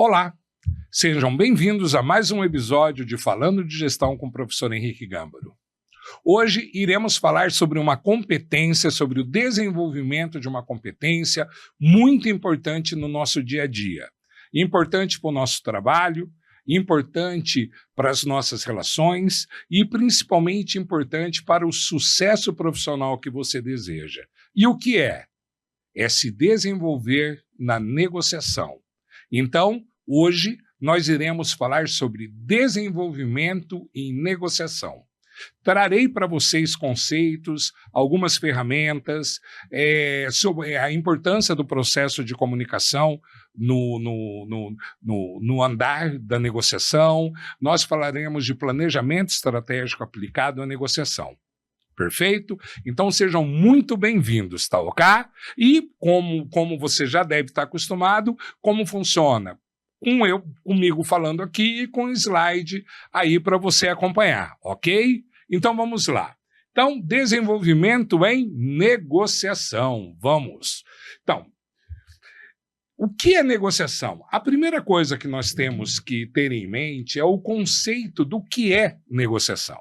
Olá, sejam bem-vindos a mais um episódio de Falando de Gestão com o professor Henrique Gâmbaro. Hoje iremos falar sobre uma competência, sobre o desenvolvimento de uma competência muito importante no nosso dia a dia. Importante para o nosso trabalho, importante para as nossas relações e principalmente importante para o sucesso profissional que você deseja. E o que é? É se desenvolver na negociação. Então, hoje nós iremos falar sobre desenvolvimento em negociação. Trarei para vocês conceitos, algumas ferramentas, sobre a importância do processo de comunicação no andar da negociação. Nós falaremos de planejamento estratégico aplicado à negociação. Perfeito? Então sejam muito bem-vindos, tá ok? E como você já deve estar acostumado, como funciona? Comigo falando aqui e com o slide aí para você acompanhar, ok? Então vamos lá. Então, desenvolvimento em negociação. Vamos. Então, o que é negociação? A primeira coisa que nós temos que ter em mente é o conceito do que é negociação.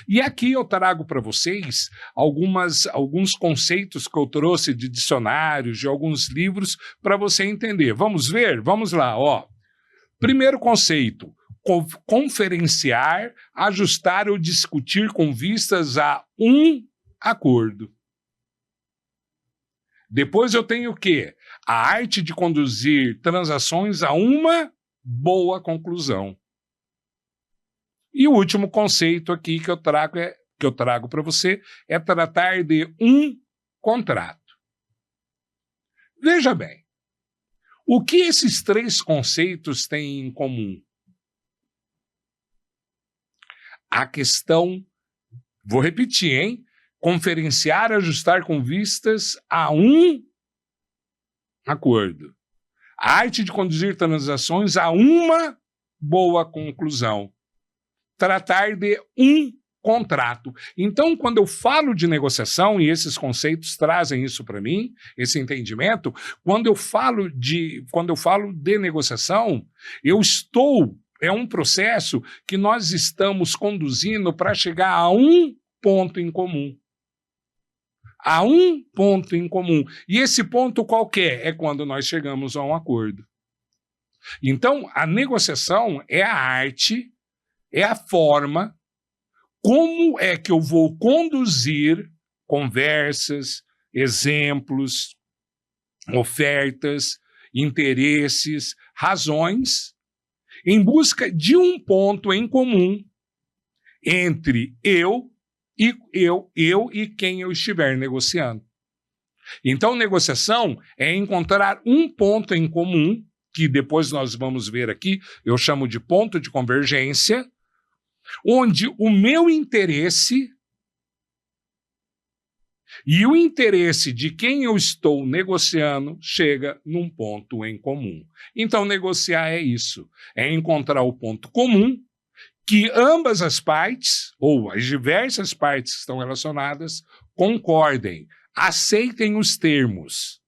E aqui eu trago para vocês alguns conceitos que eu trouxe de dicionários, de alguns livros, para você entender. Vamos ver? Vamos lá. Ó. Primeiro conceito, conferenciar, ajustar ou discutir com vistas a um acordo. Depois eu tenho o quê? A arte de conduzir transações a uma boa conclusão. E o último conceito aqui que eu trago para você é tratar de um contrato. Veja bem, o que esses três conceitos têm em comum? A questão, vou repetir, hein? Conferenciar, ajustar com vistas a um acordo. A arte de conduzir transações a uma boa conclusão. Tratar de um contrato. Então, quando eu falo de negociação, e esses conceitos trazem isso para mim, esse entendimento, quando eu falo de negociação, é um processo que nós estamos conduzindo para chegar a um ponto em comum. A um ponto em comum. E esse ponto qual que é? É quando nós chegamos a um acordo. Então, a negociação é a arte, é a forma, como é que eu vou conduzir conversas, exemplos, ofertas, interesses, razões, em busca de um ponto em comum entre eu e quem eu estiver negociando. Então, negociação é encontrar um ponto em comum, que depois nós vamos ver aqui, eu chamo de ponto de convergência, onde o meu interesse e o interesse de quem eu estou negociando chega num ponto em comum. Então, negociar é isso, é encontrar o ponto comum que ambas as partes, ou as diversas partes que estão relacionadas, concordem, aceitem os termos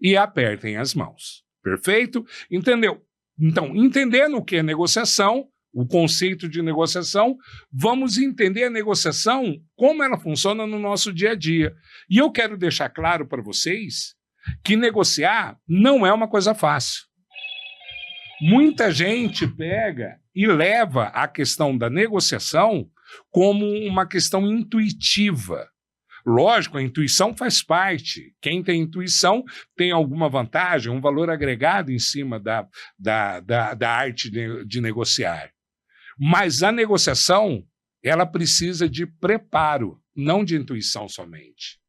e apertem as mãos. Perfeito? Entendeu? Então, entendendo o que é negociação, o conceito de negociação, vamos entender a negociação, como ela funciona no nosso dia a dia. E eu quero deixar claro para vocês que negociar não é uma coisa fácil. Muita gente pega e leva a questão da negociação como uma questão intuitiva. Lógico, a intuição faz parte. Quem tem intuição tem alguma vantagem, um valor agregado em cima da arte de negociar. Mas a negociação, ela precisa de preparo, não de intuição somente.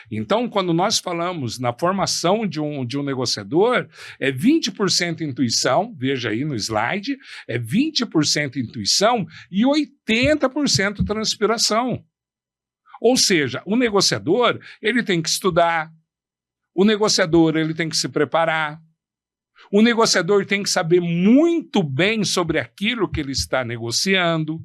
Então, quando nós falamos na formação de um negociador, é 20% intuição, veja aí no slide, é 20% intuição e 80% transpiração. Ou seja, o negociador, ele tem que estudar, o negociador, ele tem que se preparar, o negociador tem que saber muito bem sobre aquilo que ele está negociando.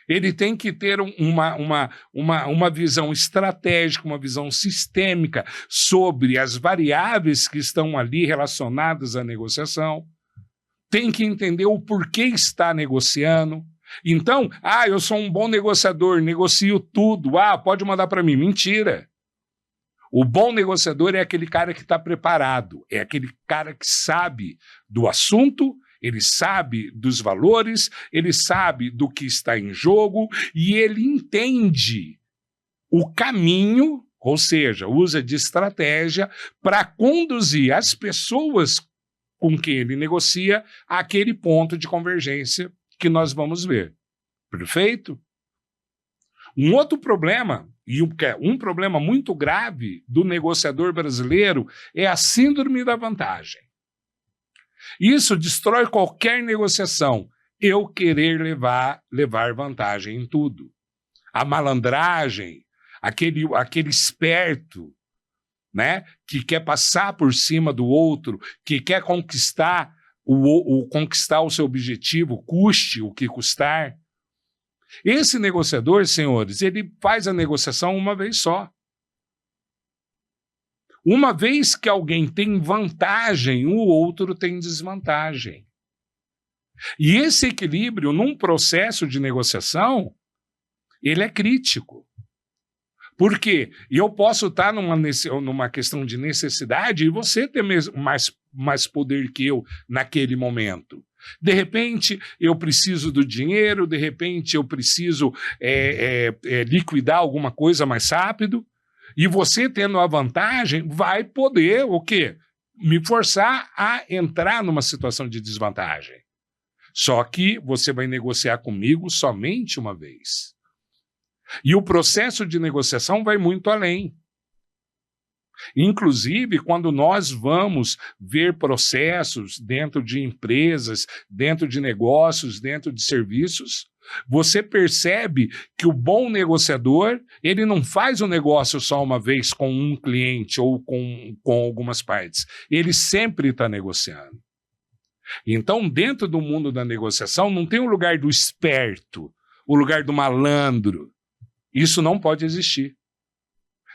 Ele tem que ter uma visão estratégica, uma visão sistêmica sobre as variáveis que estão ali relacionadas à negociação. Tem que entender o porquê está negociando. Então, eu sou um bom negociador, negocio tudo. Pode mandar para mim. Mentira. O bom negociador é aquele cara que está preparado, é aquele cara que sabe do assunto, ele sabe dos valores, ele sabe do que está em jogo e ele entende o caminho, ou seja, usa de estratégia para conduzir as pessoas com quem ele negocia àquele ponto de convergência que nós vamos ver. Perfeito? Um outro problema, e um problema muito grave do negociador brasileiro é a síndrome da vantagem. Isso destrói qualquer negociação. Eu querer levar vantagem em tudo. A malandragem, aquele esperto, né, que quer passar por cima do outro, que quer conquistar conquistar o seu objetivo, custe o que custar. Esse negociador, senhores, ele faz a negociação uma vez só. Uma vez que alguém tem vantagem, o outro tem desvantagem. E esse equilíbrio, num processo de negociação, ele é crítico. Por quê? Eu posso estar numa questão de necessidade e você ter mais poder que eu naquele momento. De repente, eu preciso do dinheiro, de repente, eu preciso liquidar alguma coisa mais rápido, e você, tendo a vantagem, vai poder, o quê? Me forçar a entrar numa situação de desvantagem. Só que você vai negociar comigo somente uma vez. E o processo de negociação vai muito além. Inclusive, quando nós vamos ver processos dentro de empresas, dentro de negócios, dentro de serviços, você percebe que o bom negociador, ele não faz o negócio só uma vez com um cliente ou com algumas partes. Ele sempre está negociando. Então, dentro do mundo da negociação, não tem o lugar do esperto, o lugar do malandro. Isso não pode existir.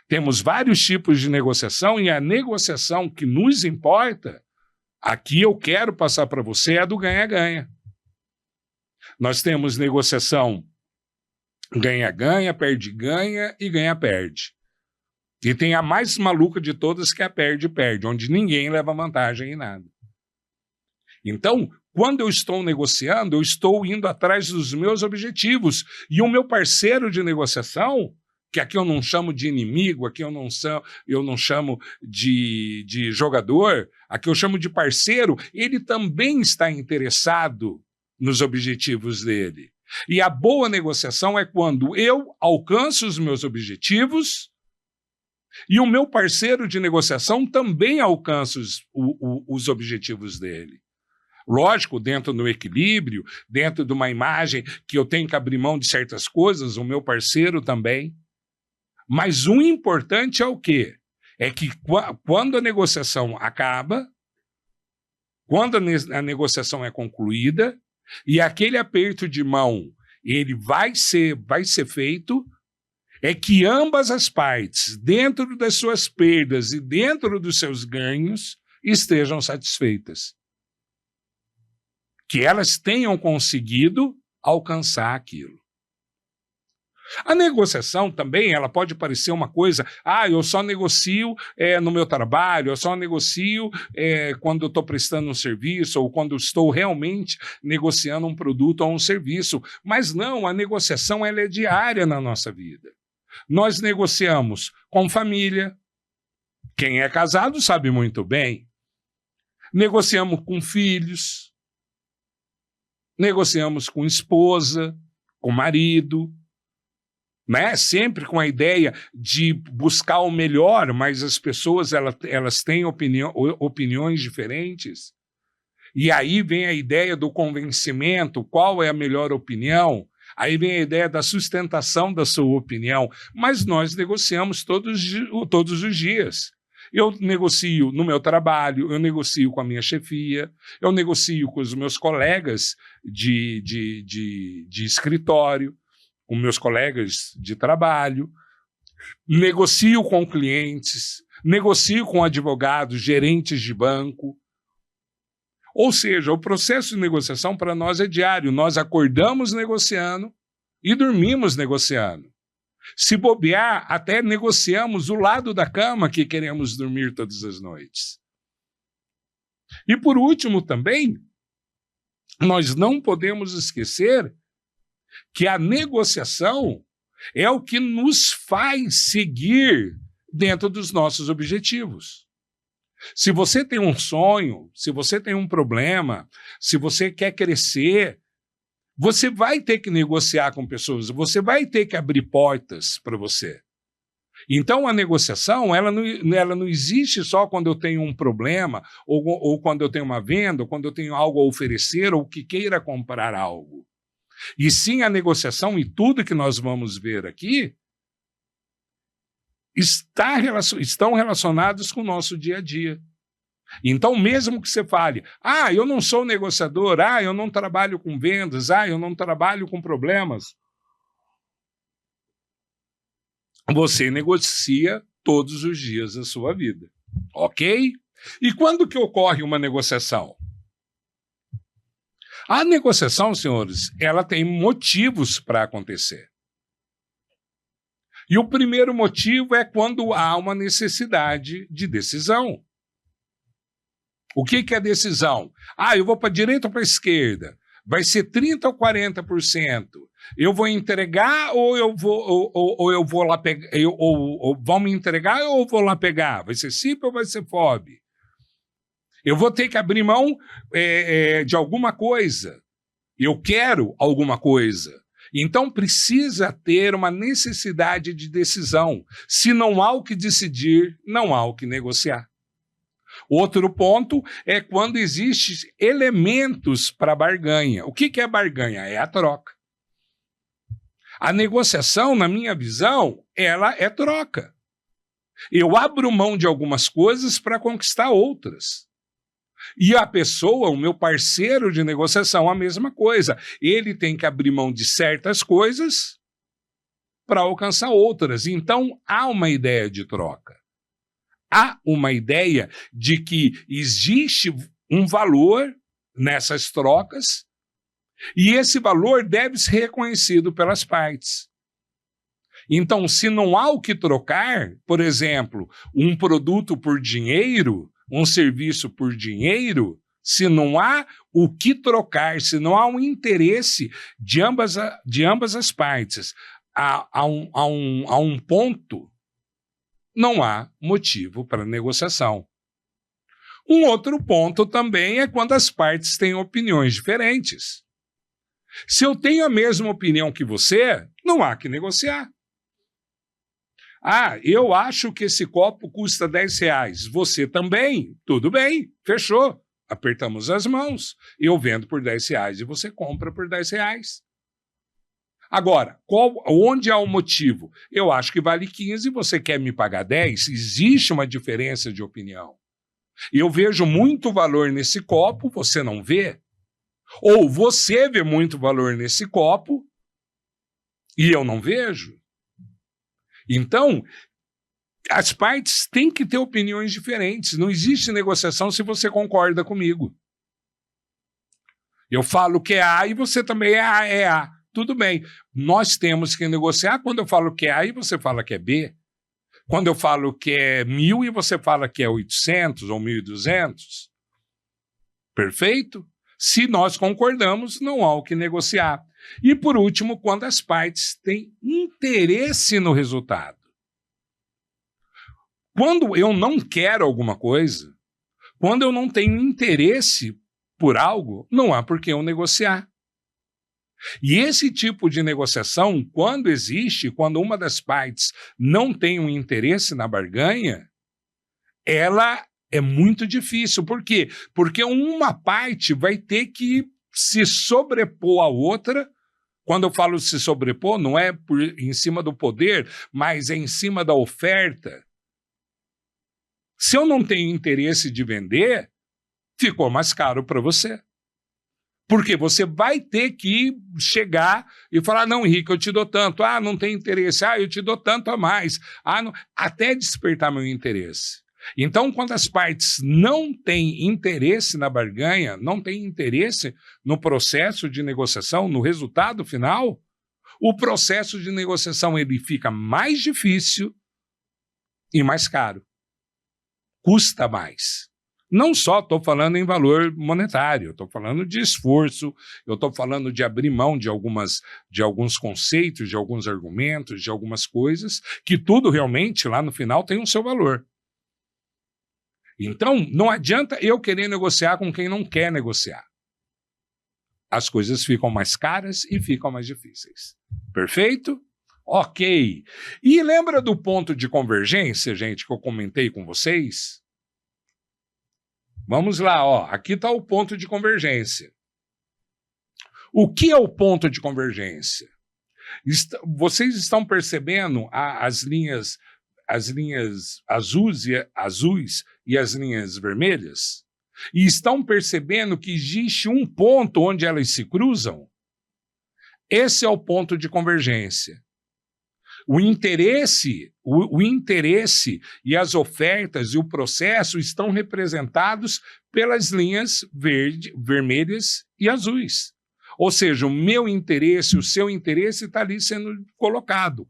Temos vários tipos de negociação e a negociação que nos importa, aqui eu quero passar para você, é a do ganha-ganha. Nós temos negociação ganha-ganha, perde-ganha e ganha-perde. E tem a mais maluca de todas, que é a perde-perde, onde ninguém leva vantagem em nada. Então, quando eu estou negociando, eu estou indo atrás dos meus objetivos. E o meu parceiro de negociação, que aqui eu não chamo de inimigo, aqui eu não chamo de jogador, aqui eu chamo de parceiro, ele também está interessado nos objetivos dele. E a boa negociação é quando eu alcanço os meus objetivos e o meu parceiro de negociação também alcança os objetivos dele. Lógico, dentro do equilíbrio, dentro de uma imagem que eu tenho que abrir mão de certas coisas, o meu parceiro também. Mas o importante é o quê? É que quando a negociação acaba, quando a negociação é concluída, e aquele aperto de mão ele vai ser feito, é que ambas as partes, dentro das suas perdas e dentro dos seus ganhos, estejam satisfeitas. Que elas tenham conseguido alcançar aquilo. A negociação também, ela pode parecer uma coisa, eu só negocio no meu trabalho, eu só negocio quando eu estou prestando um serviço ou quando eu estou realmente negociando um produto ou um serviço. Mas não, a negociação ela é diária na nossa vida. Nós negociamos com família, quem é casado sabe muito bem, negociamos com filhos, negociamos com esposa, com marido, né? Sempre com a ideia de buscar o melhor, mas as pessoas elas têm opiniões diferentes. E aí vem a ideia do convencimento, qual é a melhor opinião, aí vem a ideia da sustentação da sua opinião, mas nós negociamos todos os dias. Eu negocio no meu trabalho, eu negocio com a minha chefia, eu negocio com os meus colegas de escritório, com meus colegas de trabalho, negocio com clientes, negocio com advogados, gerentes de banco. Ou seja, o processo de negociação para nós é diário. Nós acordamos negociando e dormimos negociando. Se bobear, até negociamos o lado da cama que queremos dormir todas as noites. E por último também, nós não podemos esquecer que a negociação é o que nos faz seguir dentro dos nossos objetivos. Se você tem um sonho, se você tem um problema, se você quer crescer, você vai ter que negociar com pessoas, você vai ter que abrir portas para você. Então, a negociação, ela não existe só quando eu tenho um problema, ou quando eu tenho uma venda, ou quando eu tenho algo a oferecer, ou que queira comprar algo. E sim, a negociação e tudo que nós vamos ver aqui estão relacionados com o nosso dia a dia. Então, mesmo que você fale, eu não sou negociador, eu não trabalho com vendas, eu não trabalho com problemas, você negocia todos os dias da sua vida, ok? E quando que ocorre uma negociação? A negociação, senhores, ela tem motivos para acontecer. E o primeiro motivo é quando há uma necessidade de decisão. O que é decisão? Eu vou para a direita ou para a esquerda? Vai ser 30% ou 40%? Eu vou entregar ou eu vou lá pegar? Ou vão me entregar ou eu vou lá pegar? Vai ser CIP ou vai ser FOB? Eu vou ter que abrir mão de alguma coisa. Eu quero alguma coisa. Então, precisa ter uma necessidade de decisão. Se não há o que decidir, não há o que negociar. Outro ponto é quando existem elementos para barganha. O que é barganha? É a troca. A negociação, na minha visão, ela é troca. Eu abro mão de algumas coisas para conquistar outras. E a pessoa, o meu parceiro de negociação, a mesma coisa. Ele tem que abrir mão de certas coisas para alcançar outras. Então, há uma ideia de troca. Há uma ideia de que existe um valor nessas trocas e esse valor deve ser reconhecido pelas partes. Então, se não há o que trocar, por exemplo, um produto por dinheiro, um serviço por dinheiro, se não há o que trocar, se não há um interesse de ambas as partes, a um ponto, não há motivo para negociação. Um outro ponto também é quando as partes têm opiniões diferentes. Se eu tenho a mesma opinião que você, não há que negociar. Eu acho que esse copo custa R$10. Você também? Tudo bem, fechou. Apertamos as mãos. Eu vendo por R$10 e você compra por R$10. Agora, onde há o motivo? Eu acho que vale 15 e você quer me pagar 10? Existe uma diferença de opinião. Eu vejo muito valor nesse copo, você não vê? Ou você vê muito valor nesse copo e eu não vejo? Então, as partes têm que ter opiniões diferentes. Não existe negociação se você concorda comigo. Eu falo que é A e você também é A. Tudo bem. Nós temos que negociar quando eu falo que é A e você fala que é B. Quando eu falo que é 1.000 e você fala que é 800 ou 1.200. Perfeito? Se nós concordamos, não há o que negociar. E, por último, quando as partes têm interesse no resultado. Quando eu não quero alguma coisa, quando eu não tenho interesse por algo, não há por que eu negociar. E esse tipo de negociação, quando existe, quando uma das partes não tem um interesse na barganha, ela é muito difícil. Por quê? Porque uma parte vai ter que se sobrepor à outra. Quando eu falo se sobrepor, não é em cima do poder, mas é em cima da oferta. Se eu não tenho interesse de vender, ficou mais caro para você. Porque você vai ter que chegar e falar, não, Henrique, eu te dou tanto. Ah, não tem interesse. Ah, eu te dou tanto a mais. Ah, não... Até despertar meu interesse. Então, quando as partes não têm interesse na barganha, não têm interesse no processo de negociação, no resultado final, o processo de negociação ele fica mais difícil e mais caro. Custa mais. Não só estou falando em valor monetário, estou falando de esforço, eu estou falando de abrir mão de alguns conceitos, de alguns argumentos, de algumas coisas, que tudo realmente lá no final tem um seu valor. Então, não adianta eu querer negociar com quem não quer negociar. As coisas ficam mais caras e ficam mais difíceis. Perfeito? Ok. E lembra do ponto de convergência, gente, que eu comentei com vocês? Vamos lá, ó. Aqui está o ponto de convergência. O que é o ponto de convergência? Vocês estão percebendo as linhas azuis e as linhas vermelhas? E estão percebendo que existe um ponto onde elas se cruzam? Esse é o ponto de convergência. O interesse e as ofertas e o processo estão representados pelas linhas vermelhas e azuis. Ou seja, o meu interesse, o seu interesse está ali sendo colocado.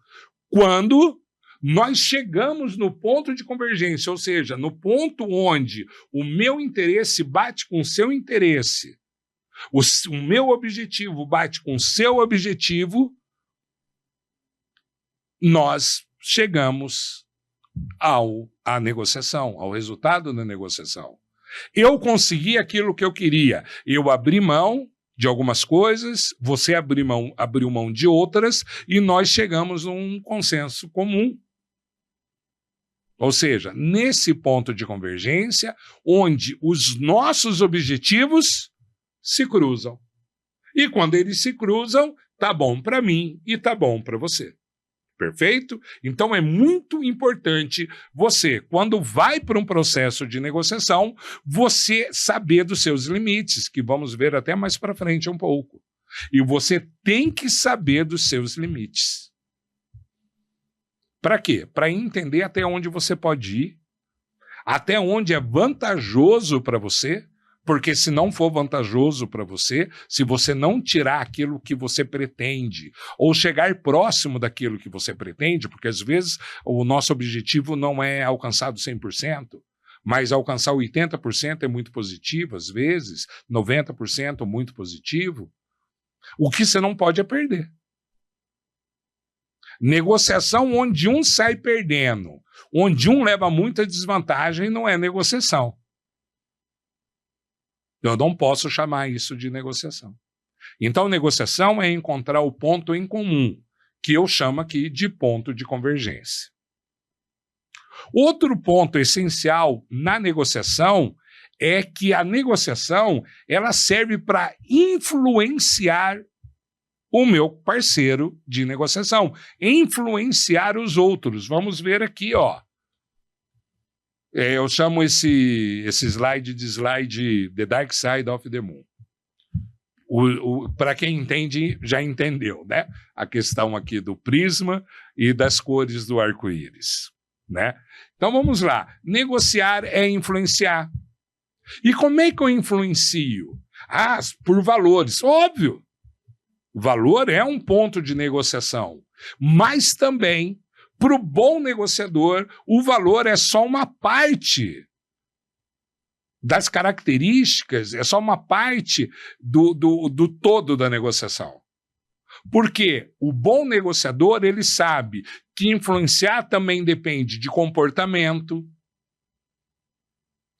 Quando nós chegamos no ponto de convergência, ou seja, no ponto onde o meu interesse bate com o seu interesse, o meu objetivo bate com o seu objetivo, nós chegamos à negociação, ao resultado da negociação. Eu consegui aquilo que eu queria. Eu abri mão de algumas coisas, você abriu mão de outras, e nós chegamos a um consenso comum. Ou seja, nesse ponto de convergência, onde os nossos objetivos se cruzam. E quando eles se cruzam, tá bom para mim e tá bom para você. Perfeito? Então é muito importante você, quando vai para um processo de negociação, você saber dos seus limites, que vamos ver até mais para frente um pouco. E você tem que saber dos seus limites. Para quê? Para entender até onde você pode ir, até onde é vantajoso para você, porque se não for vantajoso para você, se você não tirar aquilo que você pretende, ou chegar próximo daquilo que você pretende, porque às vezes o nosso objetivo não é alcançado 100%, mas alcançar 80% é muito positivo, às vezes 90% muito positivo, o que você não pode é perder. Negociação onde um sai perdendo, onde um leva muita desvantagem, não é negociação. Eu não posso chamar isso de negociação. Então, negociação é encontrar o ponto em comum, que eu chamo aqui de ponto de convergência. Outro ponto essencial na negociação é que a negociação ela serve para influenciar o meu parceiro de negociação, influenciar os outros. Vamos ver aqui, ó. Eu chamo esse slide de slide The Dark Side of the Moon. Para quem entende, já entendeu, né? A questão aqui do prisma e das cores do arco-íris, né? Então vamos lá. Negociar é influenciar. E como é que eu influencio? Ah, por valores. Óbvio. Valor é um ponto de negociação, mas também, para o bom negociador, o valor é só uma parte das características, é só uma parte do todo da negociação. Porque o bom negociador, ele sabe que influenciar também depende de comportamento.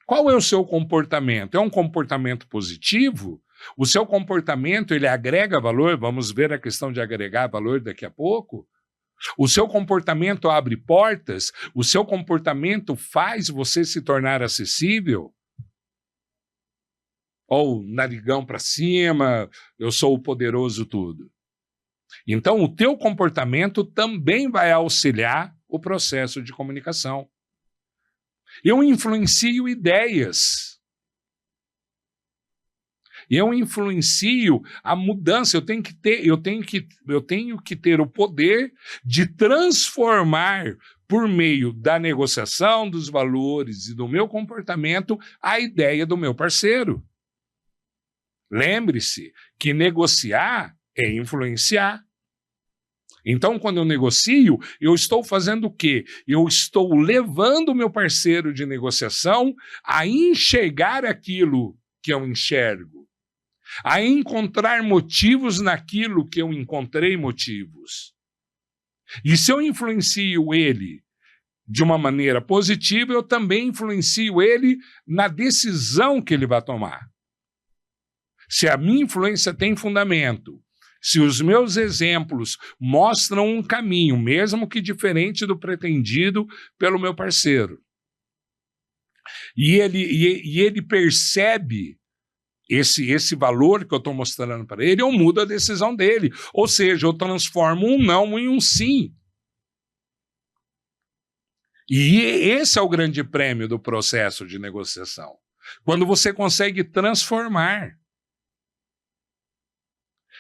Qual é o seu comportamento? É um comportamento positivo? O seu comportamento, ele agrega valor? Vamos ver a questão de agregar valor daqui a pouco. O seu comportamento abre portas? O seu comportamento faz você se tornar acessível? Ou narigão para cima, eu sou o poderoso tudo. Então, o teu comportamento também vai auxiliar o processo de comunicação. Eu influencio ideias. Eu influencio a mudança, eu tenho que ter o poder de transformar, por meio da negociação, dos valores e do meu comportamento, a ideia do meu parceiro. Lembre-se que negociar é influenciar. Então, quando eu negocio, eu estou fazendo o quê? Eu estou levando o meu parceiro de negociação a enxergar aquilo que eu enxergo, a encontrar motivos naquilo que eu encontrei motivos. E se eu influencio ele de uma maneira positiva, eu também influencio ele na decisão que ele vai tomar. Se a minha influência tem fundamento, se os meus exemplos mostram um caminho, mesmo que diferente do pretendido pelo meu parceiro, e ele percebe esse valor que eu estou mostrando para ele, eu mudo a decisão dele. Ou seja, eu transformo um não em um sim. E esse é o grande prêmio do processo de negociação. Quando você consegue transformar.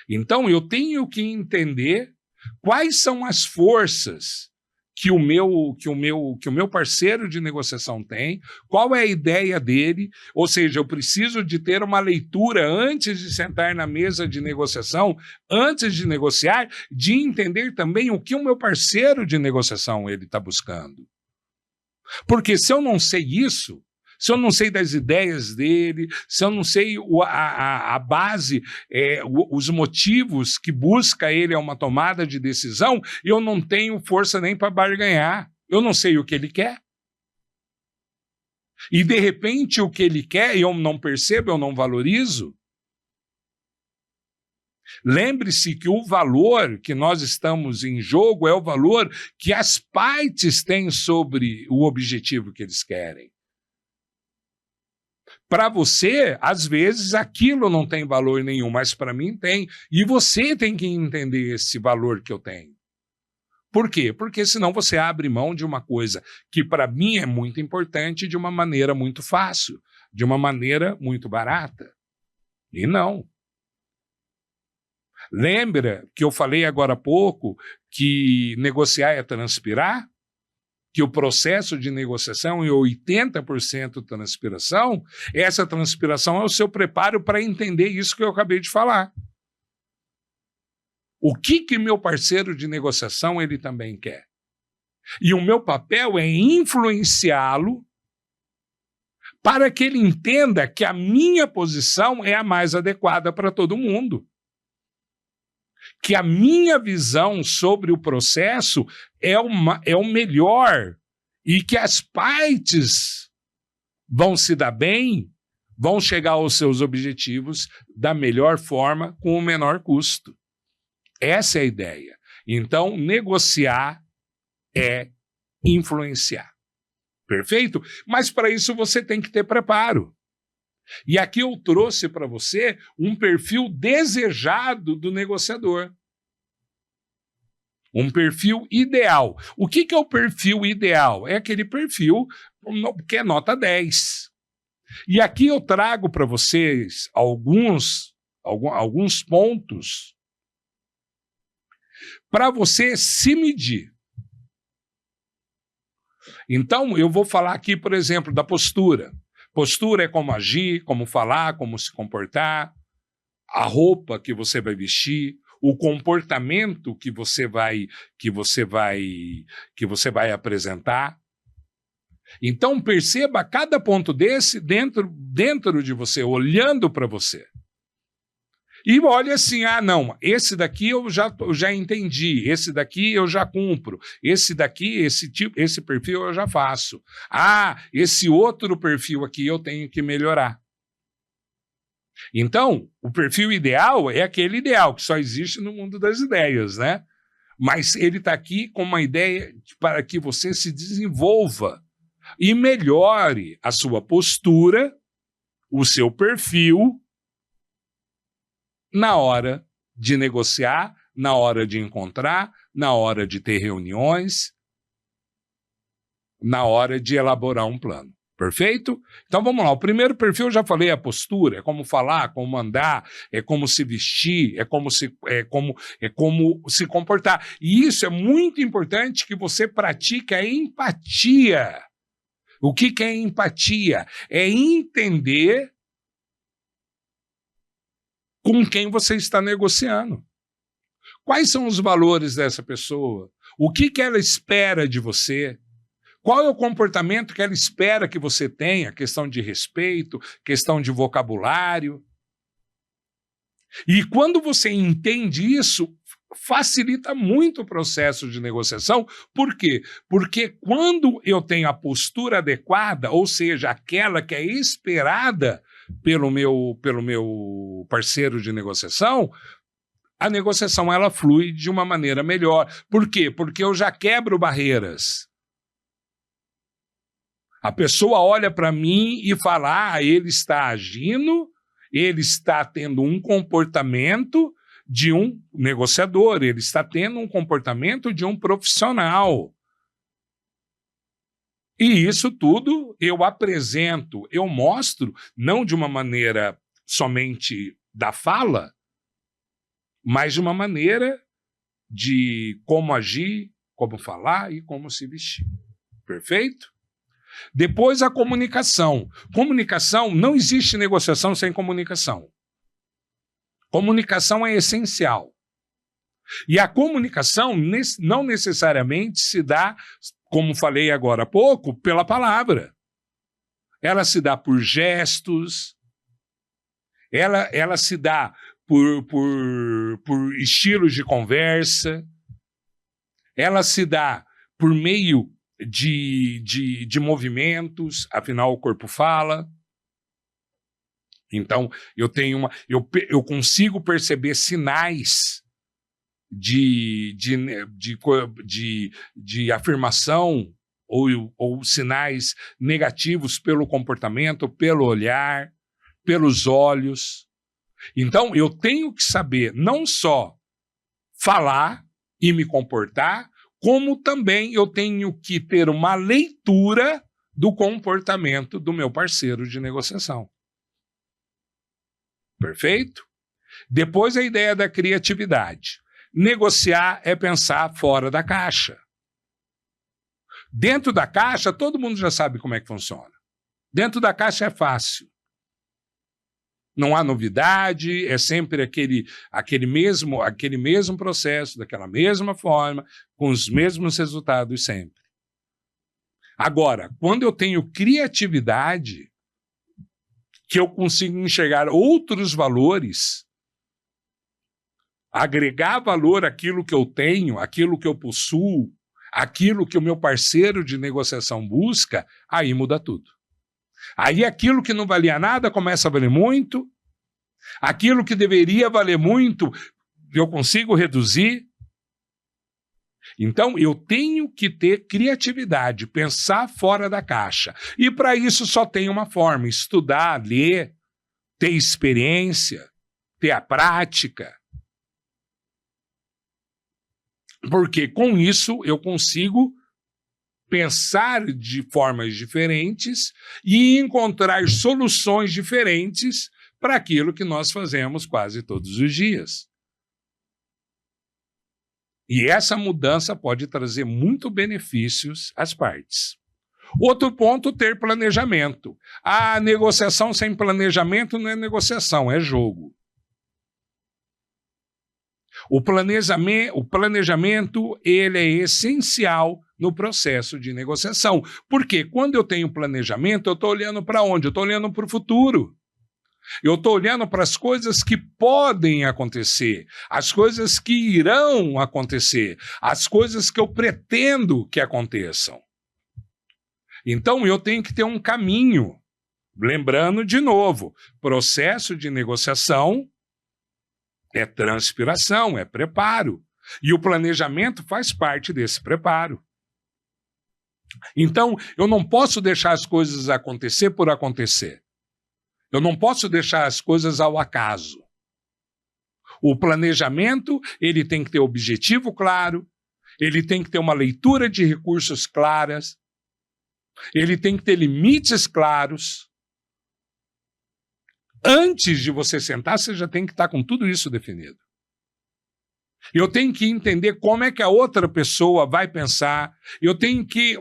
Então, eu tenho que entender quais são as forças que o meu parceiro de negociação tem, qual é a ideia dele, ou seja, eu preciso de ter uma leitura antes de sentar na mesa de negociação, antes de negociar, de entender também o que o meu parceiro de negociação ele está buscando. Porque se eu não sei isso, se eu não sei das ideias dele, se eu não sei a base, os motivos que busca ele a uma tomada de decisão, eu não tenho força nem para barganhar. Eu não sei o que ele quer. E, de repente, o que ele quer eu não percebo, eu não valorizo. Lembre-se que o valor que nós estamos em jogo é o valor que as partes têm sobre o objetivo que eles querem. Para você, às vezes, aquilo não tem valor nenhum, mas para mim tem. E você tem que entender esse valor que eu tenho. Por quê? Porque senão você abre mão de uma coisa que para mim é muito importante de uma maneira muito fácil, de uma maneira muito barata. E não. Lembra que eu falei agora há pouco que negociar é transpirar? Que o processo de negociação é 80% transpiração? Essa transpiração é o seu preparo para entender isso que eu acabei de falar. O que meu parceiro de negociação ele também quer? E o meu papel é influenciá-lo para que ele entenda que a minha posição é a mais adequada para todo mundo. Que a minha visão sobre o processo é o melhor e que as partes vão se dar bem, vão chegar aos seus objetivos da melhor forma, com o menor custo. Essa é a ideia. Então, negociar é influenciar. Perfeito? Mas para isso você tem que ter preparo. E aqui eu trouxe para você um perfil desejado do negociador. Um perfil ideal. O que é o perfil ideal? É aquele perfil que é nota 10. E aqui eu trago para vocês alguns pontos para você se medir. Então, eu vou falar aqui, por exemplo, da postura. Postura é como agir, como falar, como se comportar, a roupa que você vai vestir, o comportamento que você vai apresentar. Então perceba cada ponto desse dentro de você, olhando para você. E olha assim, não, esse daqui eu já entendi, esse daqui eu já cumpro, esse daqui, esse perfil eu já faço. Esse outro perfil aqui eu tenho que melhorar. Então, o perfil ideal é aquele ideal que só existe no mundo das ideias, né? Mas ele está aqui com uma ideia para que você se desenvolva e melhore a sua postura, o seu perfil, na hora de negociar, na hora de encontrar, na hora de ter reuniões, na hora de elaborar um plano. Perfeito? Então vamos lá, o primeiro perfil eu já falei, a postura, é como falar, como andar, é como se vestir, é como se comportar. E isso é muito importante que você pratique a empatia. O que é empatia? É entender com quem você está negociando. Quais são os valores dessa pessoa? O que ela espera de você? Qual é o comportamento que ela espera que você tenha? Questão de respeito, questão de vocabulário. E quando você entende isso, facilita muito o processo de negociação. Por quê? Porque quando eu tenho a postura adequada, ou seja, aquela que é esperada pelo meu parceiro de negociação, a negociação ela flui de uma maneira melhor. Por quê? Porque eu já quebro barreiras. A pessoa olha para mim e fala, ele está agindo, ele está tendo um comportamento de um negociador, ele está tendo um comportamento de um profissional. E isso tudo eu apresento, eu mostro, não de uma maneira somente da fala, mas de uma maneira de como agir, como falar e como se vestir. Perfeito? Depois a comunicação. Comunicação, não existe negociação sem comunicação. Comunicação é essencial. E a comunicação não necessariamente se dá, como falei agora há pouco, pela palavra. Ela se dá por gestos, ela se dá por estilos de conversa, ela se dá por meio de movimentos, afinal o corpo fala. Então, eu consigo perceber sinais de afirmação ou sinais negativos pelo comportamento, pelo olhar, pelos olhos. Então, eu tenho que saber não só falar e me comportar, como também eu tenho que ter uma leitura do comportamento do meu parceiro de negociação. Perfeito? Depois a ideia da criatividade. Negociar é pensar fora da caixa. Dentro da caixa, todo mundo já sabe como é que funciona. Dentro da caixa é fácil. Não há novidade, é sempre aquele mesmo processo, daquela mesma forma, com os mesmos resultados sempre. Agora, quando eu tenho criatividade, que eu consigo enxergar outros valores, agregar valor àquilo que eu tenho, àquilo que eu possuo, àquilo que o meu parceiro de negociação busca, aí muda tudo. Aí aquilo que não valia nada começa a valer muito, aquilo que deveria valer muito, eu consigo reduzir. Então, eu tenho que ter criatividade, pensar fora da caixa. E para isso só tem uma forma, estudar, ler, ter experiência, ter a prática. Porque com isso eu consigo pensar de formas diferentes e encontrar soluções diferentes para aquilo que nós fazemos quase todos os dias. E essa mudança pode trazer muito benefícios às partes. Outro ponto, ter planejamento. A negociação sem planejamento não é negociação, é jogo. O planejamento ele é essencial no processo de negociação. Porque quando eu tenho planejamento, eu estou olhando para onde? Eu estou olhando para o futuro. Eu estou olhando para as coisas que podem acontecer, as coisas que irão acontecer, as coisas que eu pretendo que aconteçam. Então, eu tenho que ter um caminho. Lembrando, de novo, processo de negociação é transpiração, é preparo. E o planejamento faz parte desse preparo. Então, eu não posso deixar as coisas acontecer por acontecer. Eu não posso deixar as coisas ao acaso. O planejamento, ele tem que ter objetivo claro, ele tem que ter uma leitura de recursos claras. Ele tem que ter limites claros. Antes de você sentar, você já tem que estar com tudo isso definido. Eu tenho que entender como é que a outra pessoa vai pensar. Eu tenho que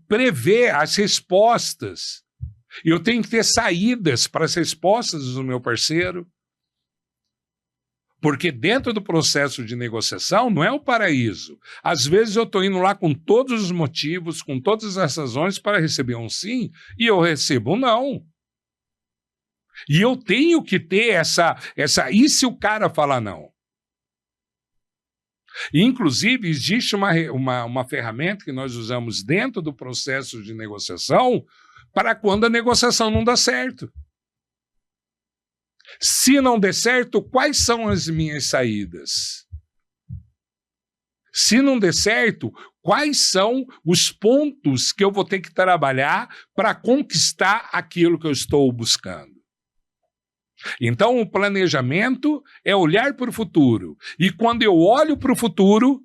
prever as respostas. Eu tenho que ter saídas para as respostas do meu parceiro. Porque dentro do processo de negociação não é o paraíso. Às vezes eu estou indo lá com todos os motivos, com todas as razões para receber um sim, e eu recebo um não. E eu tenho que ter essa... E se o cara falar não? Inclusive, existe uma ferramenta que nós usamos dentro do processo de negociação para quando a negociação não dá certo. Se não der certo, quais são as minhas saídas? Se não der certo, quais são os pontos que eu vou ter que trabalhar para conquistar aquilo que eu estou buscando? Então, o planejamento é olhar para o futuro. E quando eu olho para o futuro,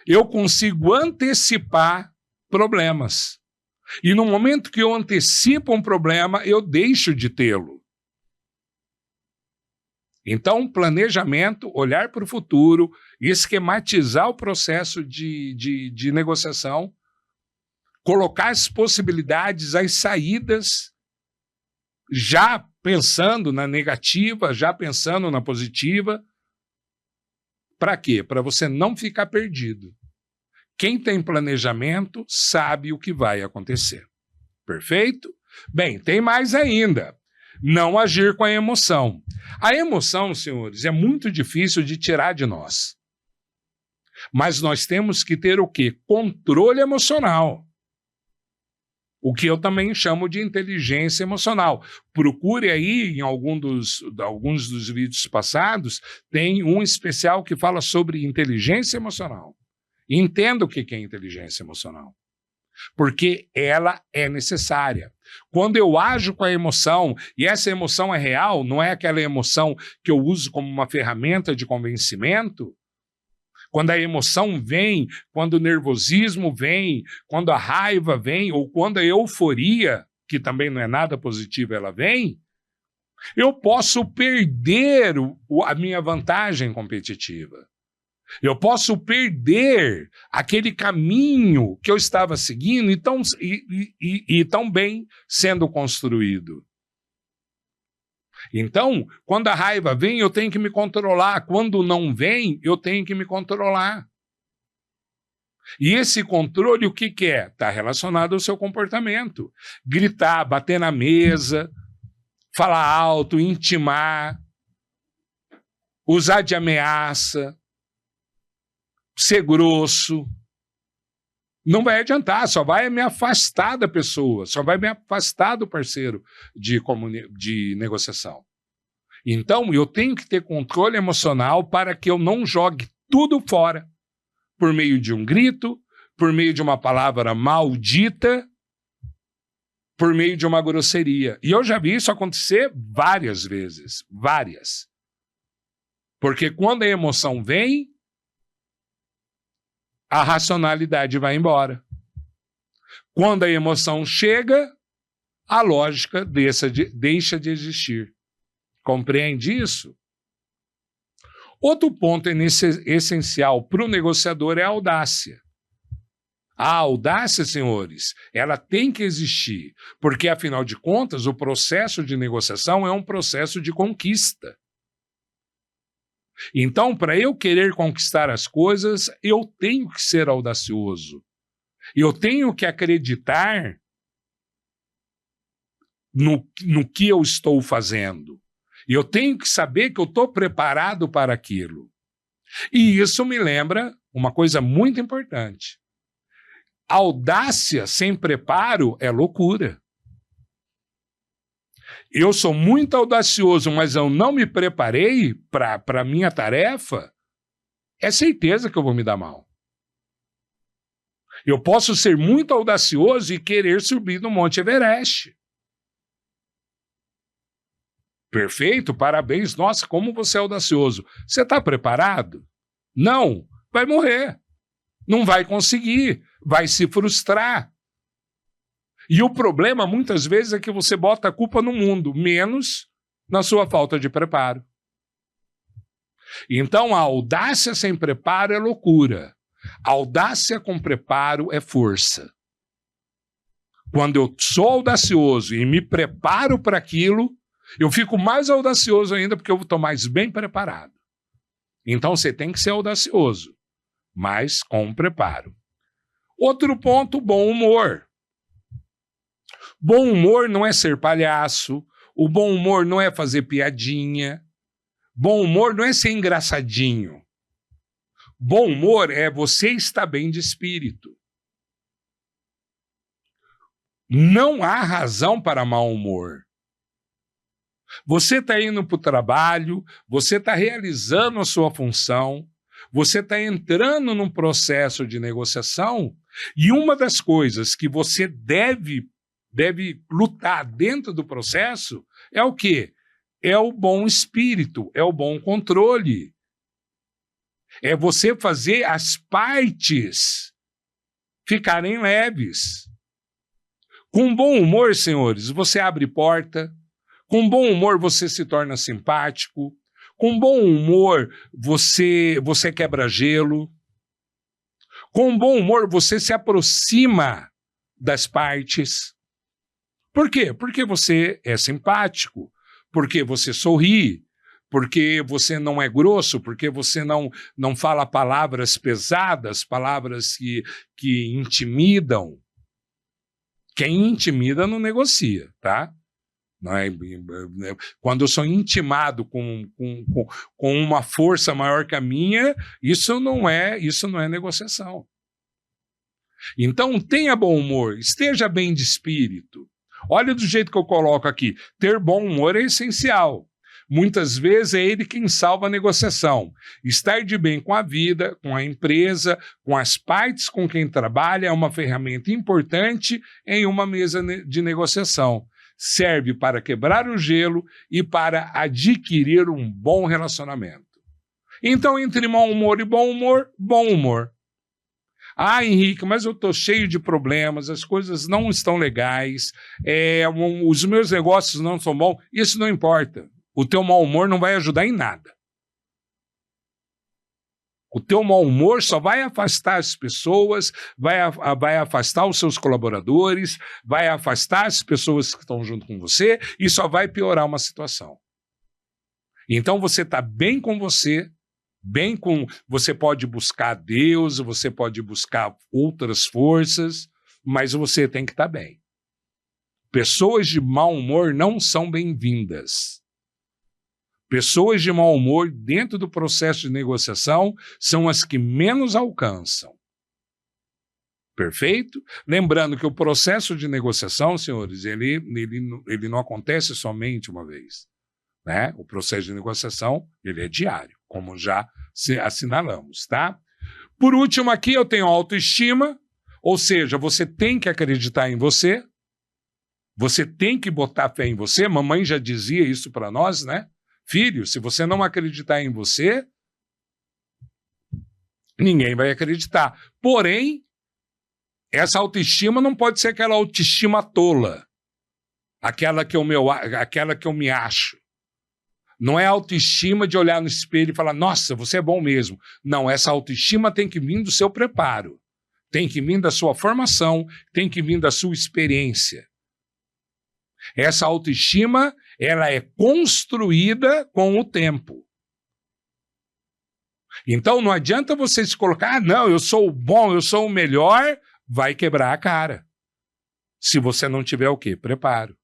eu consigo antecipar problemas. E no momento que eu antecipo um problema, eu deixo de tê-lo. Então, planejamento, olhar para o futuro, esquematizar o processo de negociação, colocar as possibilidades, as saídas, já pensando na negativa, já pensando na positiva. Para quê? Para você não ficar perdido. Quem tem planejamento sabe o que vai acontecer. Perfeito? Bem, tem mais ainda. Não agir com a emoção. A emoção, senhores, é muito difícil de tirar de nós. Mas nós temos que ter o quê? Controle emocional. O que eu também chamo de inteligência emocional. Procure aí, em alguns dos vídeos passados, tem um especial que fala sobre inteligência emocional. Entenda o que é inteligência emocional. Porque ela é necessária. Quando eu ajo com a emoção, e essa emoção é real, não é aquela emoção que eu uso como uma ferramenta de convencimento, quando a emoção vem, quando o nervosismo vem, quando a raiva vem, ou quando a euforia, que também não é nada positivo, ela vem, eu posso perder a minha vantagem competitiva. Eu posso perder aquele caminho que eu estava seguindo e tão bem sendo construído. Então, quando a raiva vem, eu tenho que me controlar. Quando não vem, eu tenho que me controlar. E esse controle, o que é? Está relacionado ao seu comportamento. Gritar, bater na mesa, falar alto, intimar, usar de ameaça, ser grosso, não vai adiantar, só vai me afastar da pessoa, só vai me afastar do parceiro de negociação. Então, eu tenho que ter controle emocional para que eu não jogue tudo fora, por meio de um grito, por meio de uma palavra maldita, por meio de uma grosseria. E eu já vi isso acontecer várias vezes, várias. Porque quando a emoção vem, a racionalidade vai embora. Quando a emoção chega, a lógica deixa de existir. Compreende isso? Outro ponto essencial para o negociador é a audácia. A audácia, senhores, ela tem que existir, porque, afinal de contas, o processo de negociação é um processo de conquista. Então, para eu querer conquistar as coisas, eu tenho que ser audacioso. Eu tenho que acreditar no que eu estou fazendo. Eu tenho que saber que eu estou preparado para aquilo. E isso me lembra uma coisa muito importante. Audácia sem preparo é loucura. Eu sou muito audacioso, mas eu não me preparei para a minha tarefa, é certeza que eu vou me dar mal. Eu posso ser muito audacioso e querer subir no Monte Everest. Perfeito, parabéns, nossa, como você é audacioso. Você está preparado? Não, vai morrer. Não vai conseguir, vai se frustrar. E o problema, muitas vezes, é que você bota a culpa no mundo, menos na sua falta de preparo. Então, a audácia sem preparo é loucura. A audácia com preparo é força. Quando eu sou audacioso e me preparo para aquilo, eu fico mais audacioso ainda porque eu estou mais bem preparado. Então, você tem que ser audacioso, mas com preparo. Outro ponto, bom humor. Bom humor não é ser palhaço, o bom humor não é fazer piadinha, bom humor não é ser engraçadinho. Bom humor é você estar bem de espírito. Não há razão para mau humor. Você está indo para o trabalho, você está realizando a sua função, você está entrando num processo de negociação e uma das coisas que você deve lutar dentro do processo é o quê? É o bom espírito, é o bom controle. É você fazer as partes ficarem leves. Com bom humor, senhores, você abre porta. Com bom humor, você se torna simpático. Com bom humor, você quebra gelo. Com bom humor, você se aproxima das partes. Por quê? Porque você é simpático, porque você sorri, porque você não é grosso, porque você não fala palavras pesadas, palavras que intimidam. Quem intimida não negocia, tá? Não é, quando eu sou intimado com uma força maior que a minha, isso não é negociação. Então, tenha bom humor, esteja bem de espírito. Olha do jeito que eu coloco aqui, ter bom humor é essencial. Muitas vezes é ele quem salva a negociação. Estar de bem com a vida, com a empresa, com as partes com quem trabalha é uma ferramenta importante em uma mesa de negociação. Serve para quebrar o gelo e para adquirir um bom relacionamento. Então, entre mau humor e bom humor. Ah, Henrique, mas eu estou cheio de problemas, as coisas não estão legais, os meus negócios não são bons. Isso não importa. O teu mau humor não vai ajudar em nada. O teu mau humor só vai afastar as pessoas, vai afastar os seus colaboradores, vai afastar as pessoas que estão junto com você e só vai piorar uma situação. Então você está bem com você, você pode buscar Deus, você pode buscar outras forças, mas você tem que estar bem. Pessoas de mau humor não são bem-vindas. Pessoas de mau humor dentro do processo de negociação são as que menos alcançam. Perfeito? Lembrando que o processo de negociação, senhores, ele não acontece somente uma vez. Né? O processo de negociação, ele é diário, como já assinalamos, tá? Por último aqui eu tenho autoestima, ou seja, você tem que acreditar em você, você tem que botar fé em você, mamãe já dizia isso para nós, né? Filho, se você não acreditar em você, ninguém vai acreditar. Porém, essa autoestima não pode ser aquela autoestima tola, aquela que eu me acho. Não é autoestima de olhar no espelho e falar, nossa, você é bom mesmo. Não, essa autoestima tem que vir do seu preparo, tem que vir da sua formação, tem que vir da sua experiência. Essa autoestima, ela é construída com o tempo. Então, não adianta você se colocar, não, eu sou o bom, eu sou o melhor, vai quebrar a cara. Se você não tiver o quê? Preparo.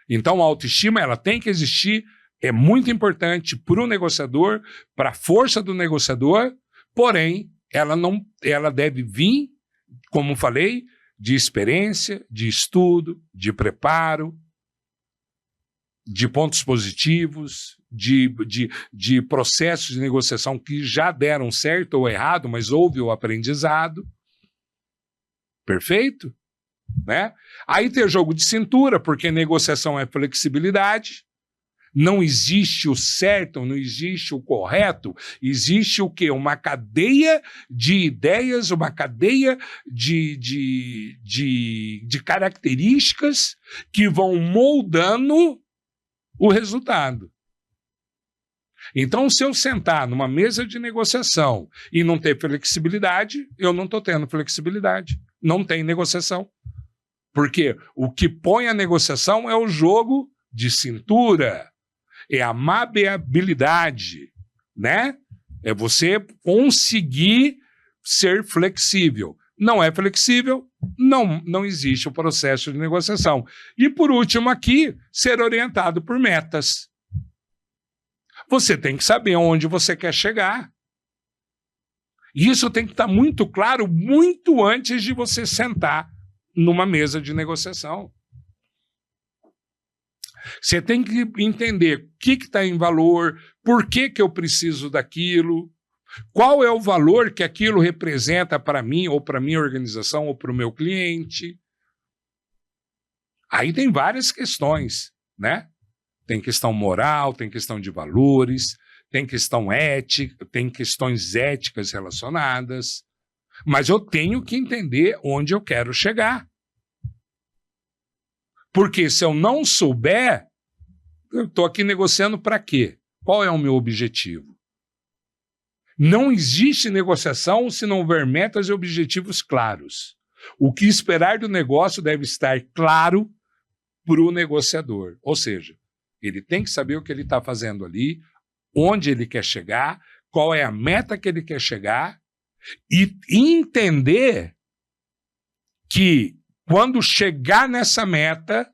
Então, a autoestima, ela tem que existir, é muito importante para o negociador, para a força do negociador, porém, ela deve vir, como falei, de experiência, de estudo, de preparo, de pontos positivos, de processos de negociação que já deram certo ou errado, mas houve o aprendizado. Perfeito? Né? Aí tem jogo de cintura, porque negociação é flexibilidade. Não existe o certo, não existe o correto, existe o quê? Uma cadeia de ideias, uma cadeia de características que vão moldando o resultado. Então, se eu sentar numa mesa de negociação e não ter flexibilidade, eu não estou tendo flexibilidade. Não tem negociação. Porque o que põe a negociação é o jogo de cintura, é a maleabilidade, né? É você conseguir ser flexível. Não é flexível, não existe o processo de negociação. E, por último, aqui, ser orientado por metas. Você tem que saber onde você quer chegar. E isso tem que estar muito claro muito antes de você sentar numa mesa de negociação. Você tem que entender o que está em valor, por que eu preciso daquilo, qual é o valor que aquilo representa para mim, ou para a minha organização, ou para o meu cliente. Aí tem várias questões, né? Tem questão moral, tem questão de valores, tem questão ética, tem questões éticas relacionadas. Mas eu tenho que entender onde eu quero chegar. Porque se eu não souber, eu estou aqui negociando para quê? Qual é o meu objetivo? Não existe negociação se não houver metas e objetivos claros. O que esperar do negócio deve estar claro para o negociador. Ou seja, ele tem que saber o que ele está fazendo ali, onde ele quer chegar, qual é a meta que ele quer chegar, e entender que quando chegar nessa meta,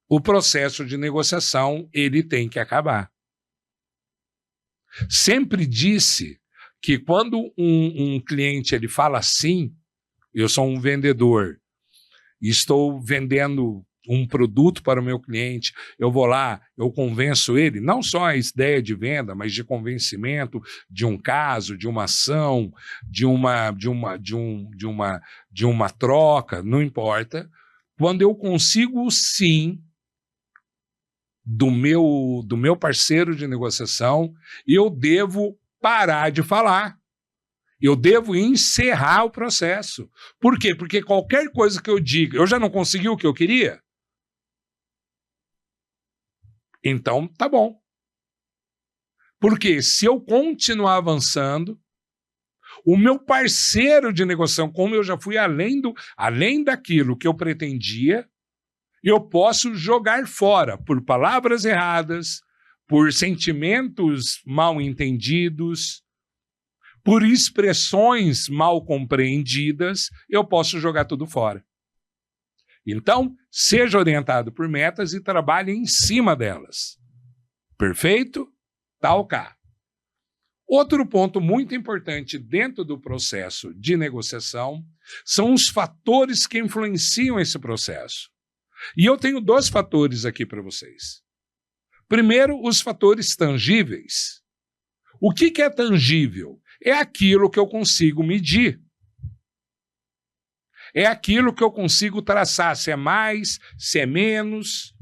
o processo de negociação ele tem que acabar. Sempre disse que quando um cliente ele fala assim, eu sou um vendedor e estou vendendo um produto para o meu cliente, eu vou lá, eu convenço ele, não só a ideia de venda, mas de convencimento de um caso, de uma ação, de uma troca, não importa. Quando eu consigo sim do meu parceiro de negociação, eu devo parar de falar. Eu devo encerrar o processo. Por quê? Porque qualquer coisa que eu diga, eu já não consegui o que eu queria? Então, tá bom. Porque se eu continuar avançando, o meu parceiro de negociação, como eu já fui além daquilo que eu pretendia, eu posso jogar fora por palavras erradas, por sentimentos mal entendidos, por expressões mal compreendidas, eu posso jogar tudo fora. Então, seja orientado por metas e trabalhe em cima delas. Perfeito? Tá ok. Outro ponto muito importante dentro do processo de negociação são os fatores que influenciam esse processo. E eu tenho 2 fatores aqui para vocês. Primeiro, os fatores tangíveis. O que é tangível? É aquilo que eu consigo medir. É aquilo que eu consigo traçar, se é mais, se é menos.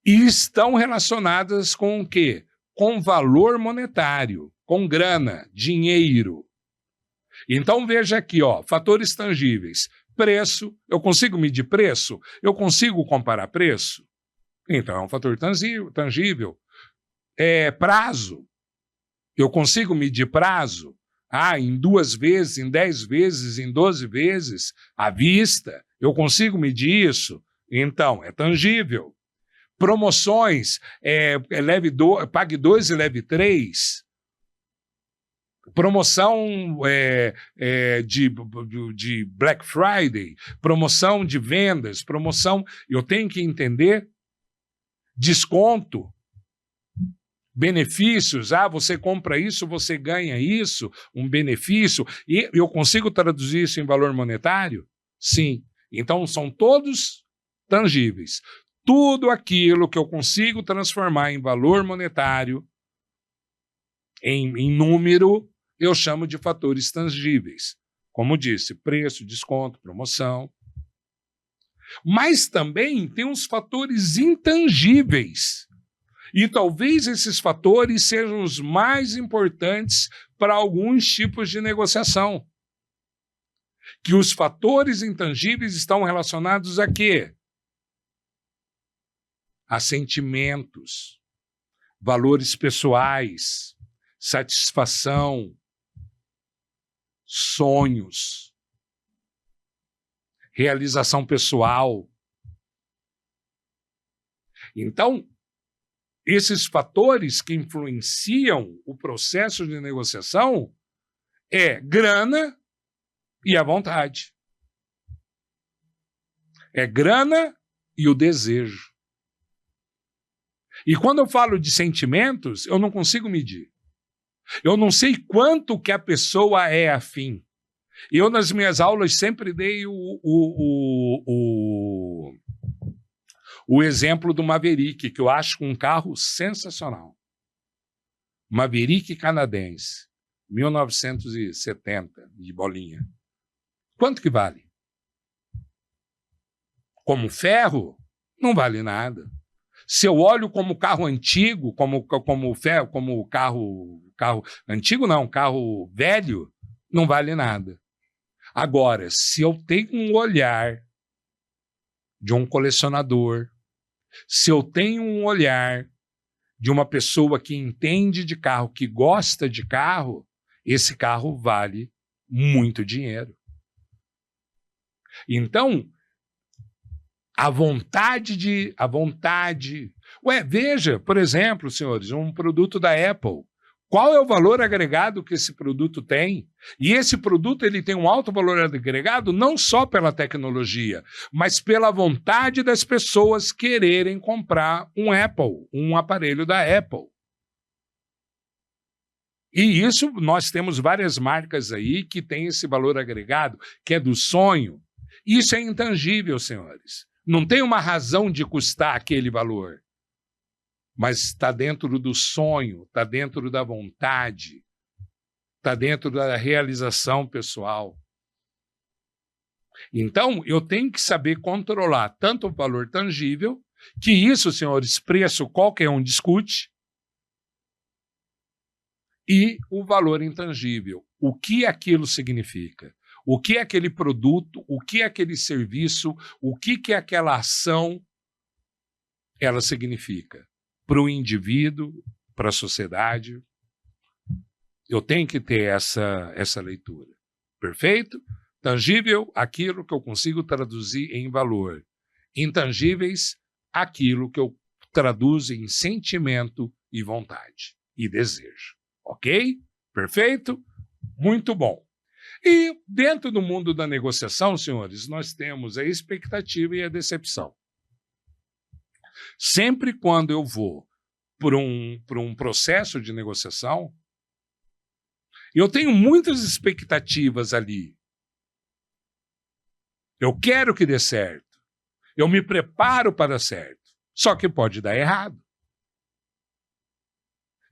E estão relacionadas com o quê? Com valor monetário, com grana, dinheiro. Então veja aqui, fatores tangíveis. Preço, eu consigo medir preço? Eu consigo comparar preço? Então é um fator tangível. Prazo, eu consigo medir prazo? Em 2 vezes, em 10 vezes, em 12 vezes, à vista, eu consigo medir isso? Então, é tangível. Promoções, pague 2 e leve 3. Promoção de Black Friday, promoção de vendas, eu tenho que entender desconto, benefícios, você compra isso, você ganha isso, um benefício, e eu consigo traduzir isso em valor monetário? Sim. Então, são todos tangíveis. Tudo aquilo que eu consigo transformar em valor monetário, em número, eu chamo de fatores tangíveis. Como disse, preço, desconto, promoção. Mas também tem uns fatores intangíveis. E talvez esses fatores sejam os mais importantes para alguns tipos de negociação. Que os fatores intangíveis estão relacionados a quê? A sentimentos, valores pessoais, satisfação, sonhos, realização pessoal. Então, esses fatores que influenciam o processo de negociação é grana e a vontade. É grana e o desejo. E quando eu falo de sentimentos, eu não consigo medir. Eu não sei quanto que a pessoa é afim. Eu, nas minhas aulas, sempre dei o exemplo do Maverick, que eu acho um carro sensacional. Maverick canadense, 1970, de bolinha. Quanto que vale? Como ferro, não vale nada. Se eu olho como carro antigo, como carro antigo não, carro velho, não vale nada. Agora, se eu tenho um olhar de um colecionador, se eu tenho um olhar de uma pessoa que entende de carro, que gosta de carro, esse carro vale muito dinheiro. Então, a vontade... Veja, por exemplo, senhores, um produto da Apple. Qual é o valor agregado que esse produto tem? E esse produto ele tem um alto valor agregado não só pela tecnologia, mas pela vontade das pessoas quererem comprar um Apple, um aparelho da Apple. E isso nós temos várias marcas aí que têm esse valor agregado, que é do sonho. Isso é intangível, senhores. Não tem uma razão de custar aquele valor. Mas está dentro do sonho, está dentro da vontade, está dentro da realização pessoal. Então, eu tenho que saber controlar tanto o valor tangível, que isso, senhores, preço qualquer um discute, e o valor intangível. O que aquilo significa? O que é aquele produto, o que é aquele serviço, o que é aquela ação, ela significa? Para o indivíduo, para a sociedade. Eu tenho que ter essa leitura. Perfeito? Tangível, aquilo que eu consigo traduzir em valor. Intangíveis, aquilo que eu traduzo em sentimento e vontade e desejo. Ok? Perfeito? Muito bom. E dentro do mundo da negociação, senhores, nós temos a expectativa e a decepção. Sempre quando eu vou por um processo de negociação, eu tenho muitas expectativas ali. Eu quero que dê certo. Eu me preparo para dar certo. Só que pode dar errado.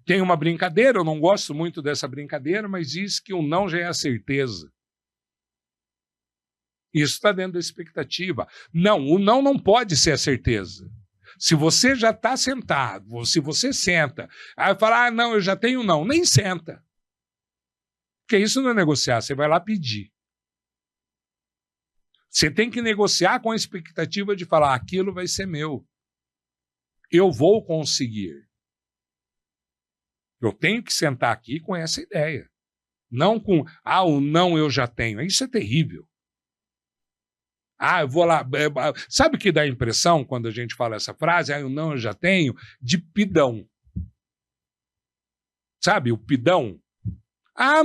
Tem uma brincadeira, eu não gosto muito dessa brincadeira, mas diz que o não já é a certeza. Isso está dentro da expectativa. Não, o não pode ser a certeza. Se você já está sentado, se você senta, aí fala, não, eu já tenho não, nem senta. Porque isso não é negociar, você vai lá pedir. Você tem que negociar com a expectativa de falar, aquilo vai ser meu. Eu vou conseguir. Eu tenho que sentar aqui com essa ideia. Não com, o não eu já tenho. Isso é terrível. Eu vou lá. Sabe o que dá a impressão quando a gente fala essa frase? O não eu já tenho, de pidão. Sabe, o pidão?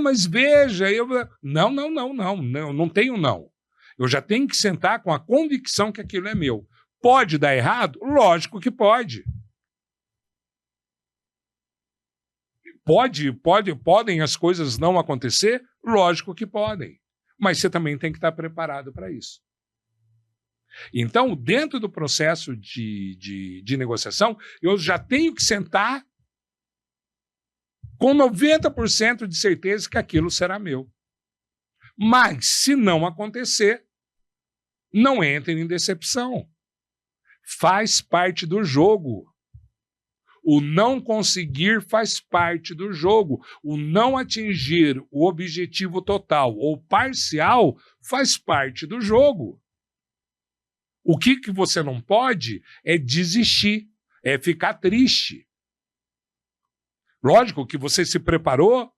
Mas veja, eu... Não tenho não. Eu já tenho que sentar com a convicção que aquilo é meu. Pode dar errado? Lógico que pode. Podem as coisas não acontecer? Lógico que podem. Mas você também tem que estar preparado para isso. Então, dentro do processo de negociação, eu já tenho que sentar com 90% de certeza que aquilo será meu. Mas, se não acontecer, Não entre em decepção. Faz parte do jogo. O não conseguir faz parte do jogo. O não atingir o objetivo total ou parcial faz parte do jogo. O que você não pode é desistir, é ficar triste. Lógico que você se preparou,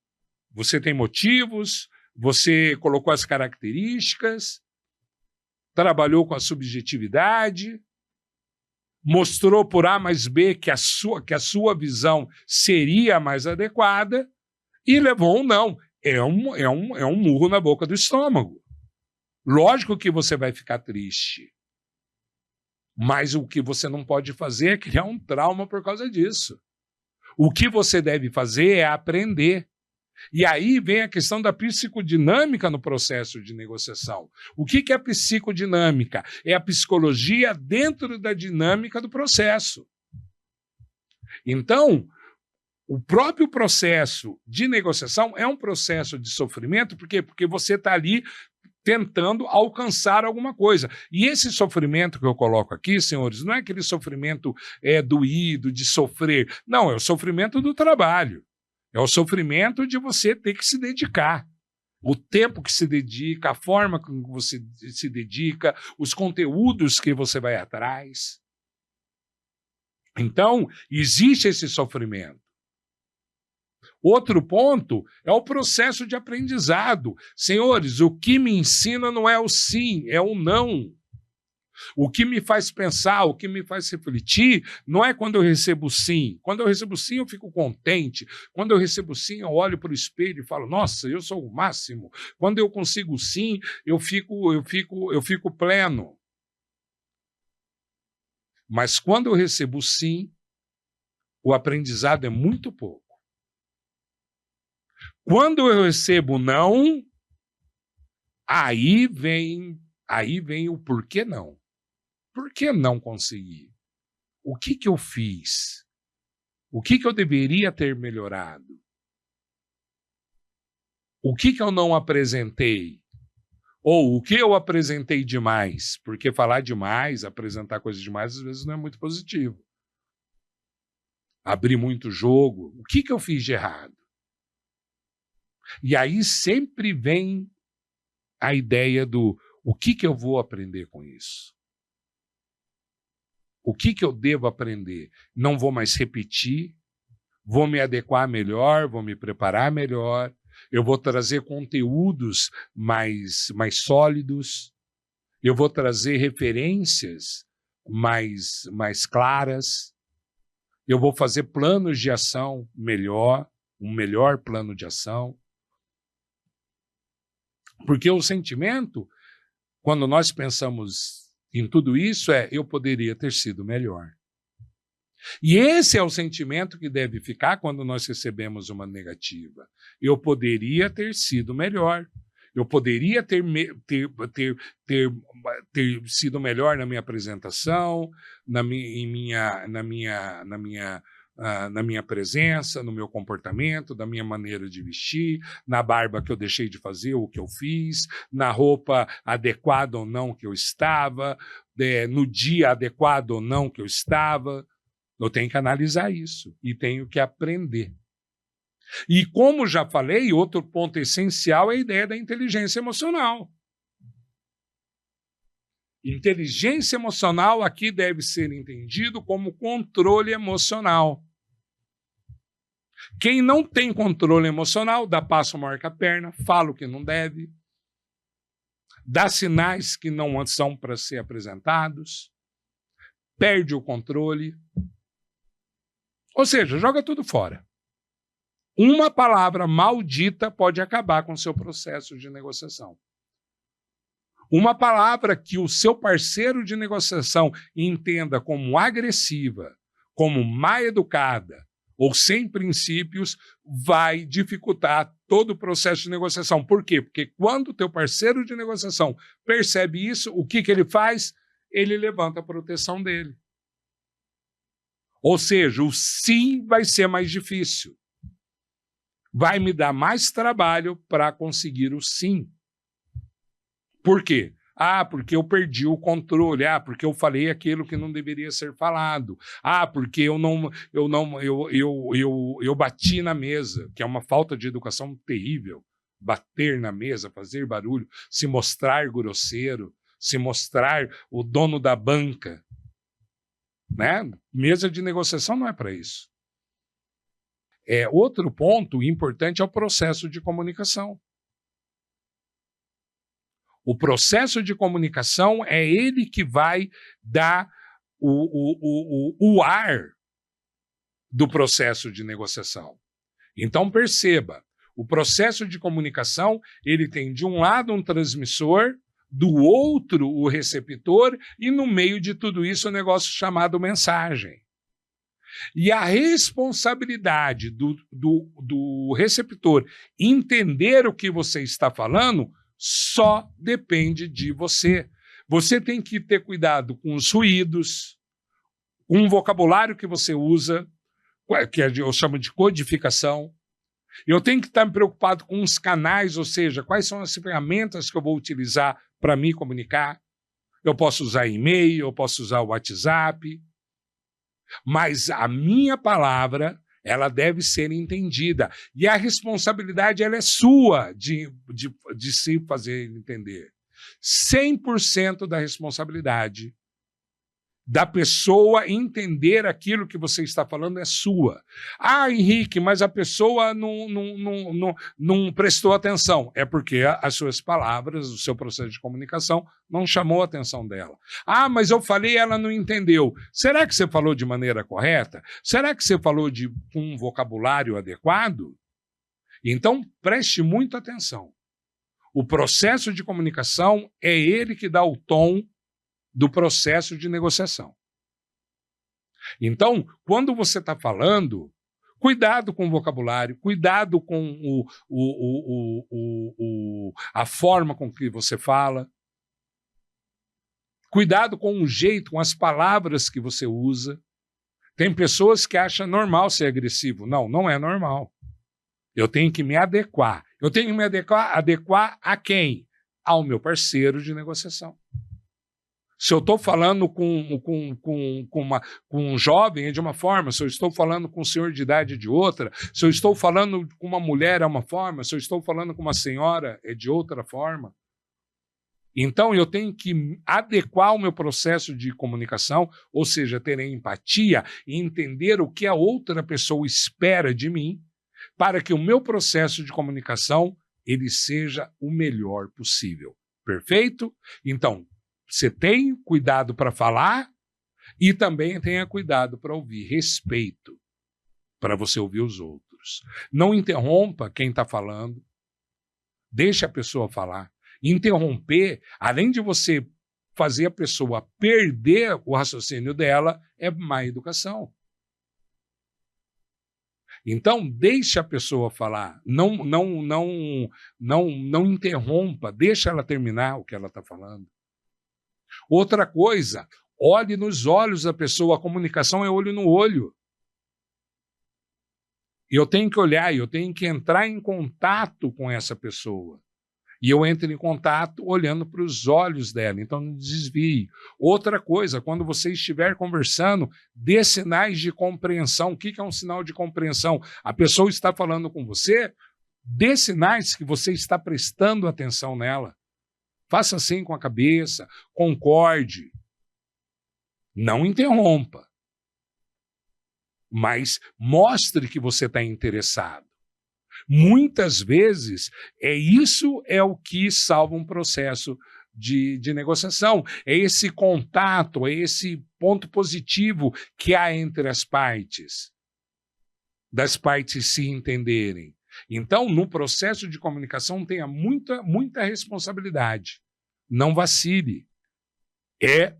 você tem motivos, você colocou as características, trabalhou com a subjetividade, mostrou por A mais B que a sua visão seria a mais adequada e levou um não. É um murro na boca do estômago. Lógico que você vai ficar triste. Mas o que você não pode fazer é criar um trauma por causa disso. O que você deve fazer é aprender. E aí vem a questão da psicodinâmica no processo de negociação. O que é a psicodinâmica? É a psicologia dentro da dinâmica do processo. Então, o próprio processo de negociação é um processo de sofrimento, por quê? Porque você está ali tentando alcançar alguma coisa. E esse sofrimento que eu coloco aqui, senhores, não é aquele sofrimento doído, de sofrer. Não, é o sofrimento do trabalho. É o sofrimento de você ter que se dedicar. O tempo que se dedica, a forma como você se dedica, os conteúdos que você vai atrás. Então, existe esse sofrimento. Outro ponto é o processo de aprendizado. Senhores, o que me ensina não é o sim, é o não. O que me faz pensar, o que me faz refletir, não é quando eu recebo sim. Quando eu recebo sim, eu fico contente. Quando eu recebo sim, eu olho para o espelho e falo, nossa, eu sou o máximo. Quando eu consigo sim, eu fico pleno. Mas quando eu recebo sim, o aprendizado é muito pouco. Quando eu recebo não, aí vem o porquê não. Por que não consegui? O que eu fiz? O que eu deveria ter melhorado? O que eu não apresentei? Ou o que eu apresentei demais? Porque falar demais, apresentar coisas demais, às vezes não é muito positivo. Abrir muito jogo. O que eu fiz de errado? E aí sempre vem a ideia do o que eu vou aprender com isso? O que eu devo aprender? Não vou mais repetir, vou me adequar melhor, vou me preparar melhor, eu vou trazer conteúdos mais sólidos, eu vou trazer referências mais claras, eu vou fazer planos de ação melhor, um melhor plano de ação. Porque o sentimento, quando nós pensamos em tudo isso, eu poderia ter sido melhor. E esse é o sentimento que deve ficar quando nós recebemos uma negativa. Eu poderia ter sido melhor. Eu poderia ter sido melhor na minha apresentação, na minha presença, no meu comportamento, da minha maneira de vestir, na barba que eu deixei de fazer, o que eu fiz, na roupa adequada ou não que eu estava, no dia adequado ou não que eu estava. Eu tenho que analisar isso e tenho que aprender. E como já falei, outro ponto essencial é a ideia da inteligência emocional. Inteligência emocional aqui deve ser entendido como controle emocional. Quem não tem controle emocional dá passo maior que a perna, fala o que não deve, dá sinais que não são para ser apresentados, perde o controle, ou seja, joga tudo fora. Uma palavra maldita pode acabar com o seu processo de negociação. Uma palavra que o seu parceiro de negociação entenda como agressiva, como mal educada ou sem princípios, vai dificultar todo o processo de negociação. Por quê? Porque quando o teu parceiro de negociação percebe isso, o que ele faz? Ele levanta a proteção dele. Ou seja, o sim vai ser mais difícil. Vai me dar mais trabalho para conseguir o sim. Por quê? Ah, porque eu perdi o controle. Ah, porque eu falei aquilo que não deveria ser falado. Ah, porque eu bati na mesa, que é uma falta de educação terrível. Bater na mesa, fazer barulho, se mostrar grosseiro, se mostrar o dono da banca. Né? Mesa de negociação não é para isso. Outro ponto importante é o processo de comunicação. O processo de comunicação é ele que vai dar o ar do processo de negociação. Então, perceba, o processo de comunicação, ele tem de um lado um transmissor, do outro o receptor, e no meio de tudo isso o negócio chamado mensagem. E a responsabilidade do receptor entender o que você está falando só depende de você. Você tem que ter cuidado com os ruídos, com o vocabulário que você usa, que eu chamo de codificação. Eu tenho que estar preocupado com os canais, ou seja, quais são as ferramentas que eu vou utilizar para me comunicar. Eu posso usar e-mail, eu posso usar o WhatsApp, mas a minha palavra, ela deve ser entendida. E a responsabilidade, ela é sua de se fazer entender. 100% da responsabilidade da pessoa entender aquilo que você está falando é sua. Ah, Henrique, mas a pessoa não prestou atenção. É porque as suas palavras, o seu processo de comunicação não chamou a atenção dela. Ah, mas eu falei e ela não entendeu. Será que você falou de maneira correta? Será que você falou com um vocabulário adequado? Então, preste muita atenção. O processo de comunicação é ele que dá o tom do processo de negociação. Então, quando você está falando, cuidado com o vocabulário, cuidado com a forma com que você fala, cuidado com o jeito, com as palavras que você usa. Tem pessoas que acham normal ser agressivo. Não, não é normal. Eu tenho que me adequar. Eu tenho que me adequar a quem? Ao meu parceiro de negociação. Se eu estou falando com um jovem é de uma forma, se eu estou falando com um senhor de idade é de outra, se eu estou falando com uma mulher é uma forma, se eu estou falando com uma senhora é de outra forma. Então eu tenho que adequar o meu processo de comunicação, ou seja, ter empatia e entender o que a outra pessoa espera de mim, para que o meu processo de comunicação ele seja o melhor possível. Perfeito? Então, você tem cuidado para falar e também tenha cuidado para ouvir, respeito para você ouvir os outros. Não interrompa quem está falando, deixe a pessoa falar. Interromper, além de você fazer a pessoa perder o raciocínio dela, é má educação. Então, deixe a pessoa falar, não interrompa, deixa ela terminar o que ela está falando. Outra coisa, olhe nos olhos da pessoa, a comunicação é olho no olho. E eu tenho que olhar, eu tenho que entrar em contato com essa pessoa. E eu entro em contato olhando para os olhos dela, então não desvie. Outra coisa, quando você estiver conversando, dê sinais de compreensão. O que é um sinal de compreensão? A pessoa está falando com você, dê sinais que você está prestando atenção nela. Faça assim com a cabeça, concorde. Não interrompa. Mas mostre que você está interessado. Muitas vezes, isso é o que salva um processo de negociação. É esse contato, é esse ponto positivo que há entre as partes, das partes se entenderem. Então, no processo de comunicação, tenha muita responsabilidade. Não vacile.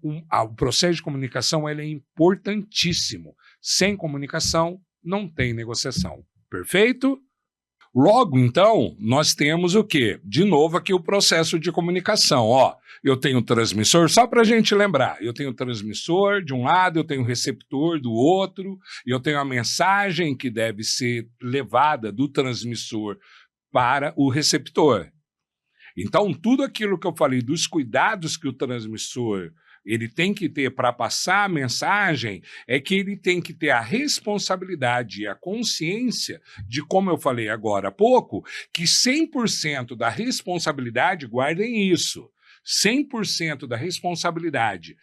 O processo de comunicação ele é importantíssimo. Sem comunicação, não tem negociação. Perfeito? Logo, então, nós temos o quê? De novo aqui o processo de comunicação. Eu tenho o transmissor, só para a gente lembrar, eu tenho o transmissor de um lado, eu tenho o receptor do outro, e eu tenho a mensagem que deve ser levada do transmissor para o receptor. Então, tudo aquilo que eu falei dos cuidados que o transmissor ele tem que ter para passar a mensagem é que ele tem que ter a responsabilidade e a consciência de, como eu falei agora há pouco, que 100% da responsabilidade, guardem isso, 100% da responsabilidade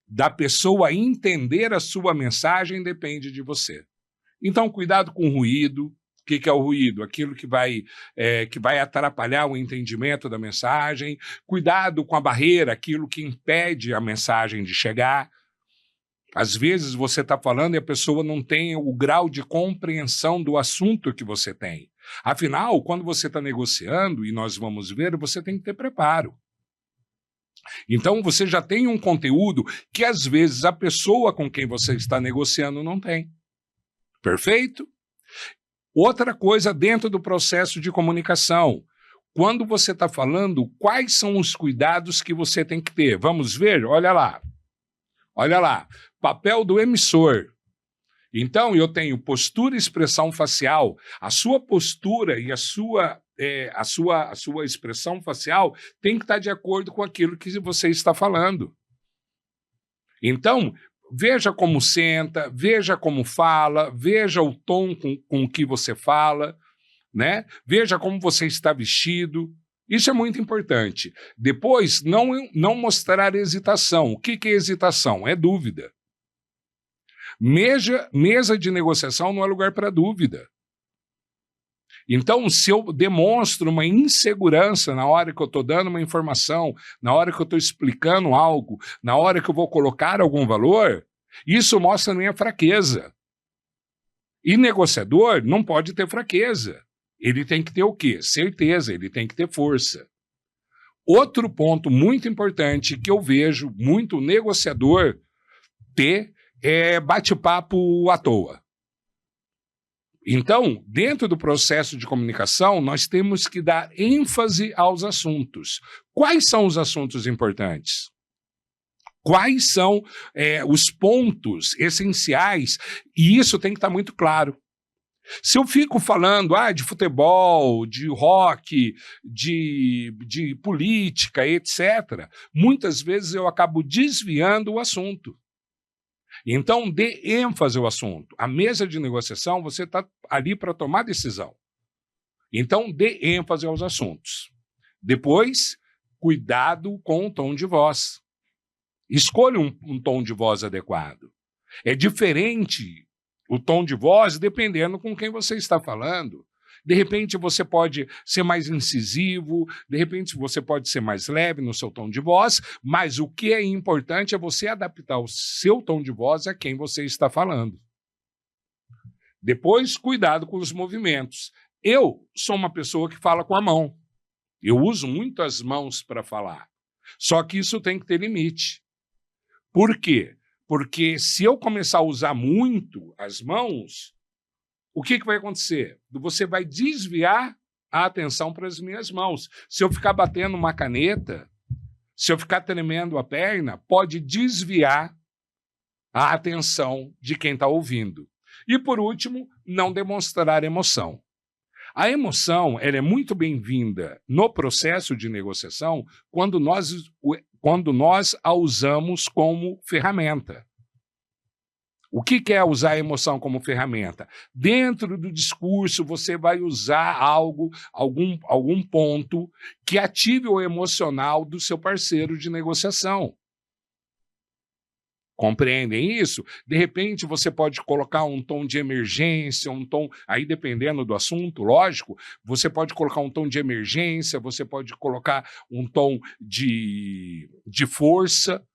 da pessoa entender a sua mensagem depende de você. Então, cuidado com o ruído. O que é o ruído? Aquilo que vai atrapalhar o entendimento da mensagem. Cuidado com a barreira, aquilo que impede a mensagem de chegar. Às vezes você está falando e a pessoa não tem o grau de compreensão do assunto que você tem. Afinal, quando você está negociando, e nós vamos ver, você tem que ter preparo. Então, você já tem um conteúdo que, às vezes, a pessoa com quem você está negociando não tem. Perfeito? Outra coisa dentro do processo de comunicação. Quando você está falando, quais são os cuidados que você tem que ter? Vamos ver? Olha lá. Olha lá. Papel do emissor. Então, eu tenho postura e expressão facial. A sua postura e a sua expressão facial tem que estar de acordo com aquilo que você está falando. Então, veja como senta, veja como fala, veja o tom com que você fala, né? Veja como você está vestido. Isso é muito importante. Depois, não mostrar hesitação. O que é hesitação? É dúvida. Mesa de negociação não é lugar para dúvida. Então, se eu demonstro uma insegurança na hora que eu estou dando uma informação, na hora que eu estou explicando algo, na hora que eu vou colocar algum valor, isso mostra a minha fraqueza. E negociador não pode ter fraqueza. Ele tem que ter o quê? Certeza, ele tem que ter força. Outro ponto muito importante que eu vejo muito negociador ter é bate-papo à toa. Então, dentro do processo de comunicação, nós temos que dar ênfase aos assuntos. Quais são os assuntos importantes? Quais são os pontos essenciais? E isso tem que estar muito claro. Se eu fico falando de futebol, de rock, de política, etc., muitas vezes eu acabo desviando o assunto. Então, dê ênfase ao assunto. A mesa de negociação, você está ali para tomar decisão. Então, dê ênfase aos assuntos. Depois, cuidado com o tom de voz. Escolha um tom de voz adequado. É diferente o tom de voz dependendo com quem você está falando. De repente, você pode ser mais incisivo, de repente, você pode ser mais leve no seu tom de voz, mas o que é importante é você adaptar o seu tom de voz a quem você está falando. Depois, cuidado com os movimentos. Eu sou uma pessoa que fala com a mão. Eu uso muito as mãos para falar. Só que isso tem que ter limite. Por quê? Porque se eu começar a usar muito as mãos, o que vai acontecer? Você vai desviar a atenção para as minhas mãos. Se eu ficar batendo uma caneta, se eu ficar tremendo a perna, pode desviar a atenção de quem está ouvindo. E, por último, não demonstrar emoção. A emoção ela é muito bem-vinda no processo de negociação quando nós a usamos como ferramenta. O que é usar a emoção como ferramenta? Dentro do discurso, você vai usar algum ponto que ative o emocional do seu parceiro de negociação. Compreendem isso? De repente, você pode colocar um tom de emergência, um tom, aí dependendo do assunto, lógico, você pode colocar um tom de emergência, você pode colocar um tom de força,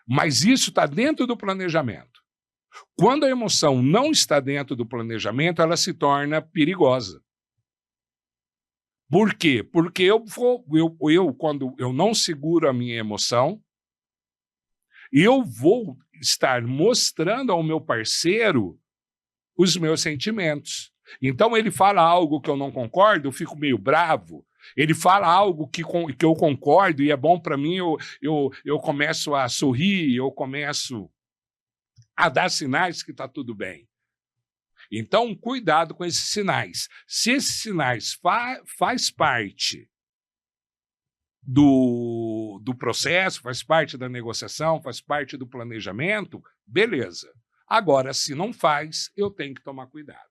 mas isso está dentro do planejamento. Quando a emoção não está dentro do planejamento, ela se torna perigosa. Por quê? Porque quando eu não seguro a minha emoção, eu vou estar mostrando ao meu parceiro os meus sentimentos. Então, ele fala algo que eu não concordo, eu fico meio bravo. Ele fala algo que eu concordo e é bom para mim, eu começo a sorrir, eu começo a dar sinais que está tudo bem. Então, cuidado com esses sinais. Se esses sinais faz parte do processo, faz parte da negociação, faz parte do planejamento, beleza. Agora, se não faz, eu tenho que tomar cuidado.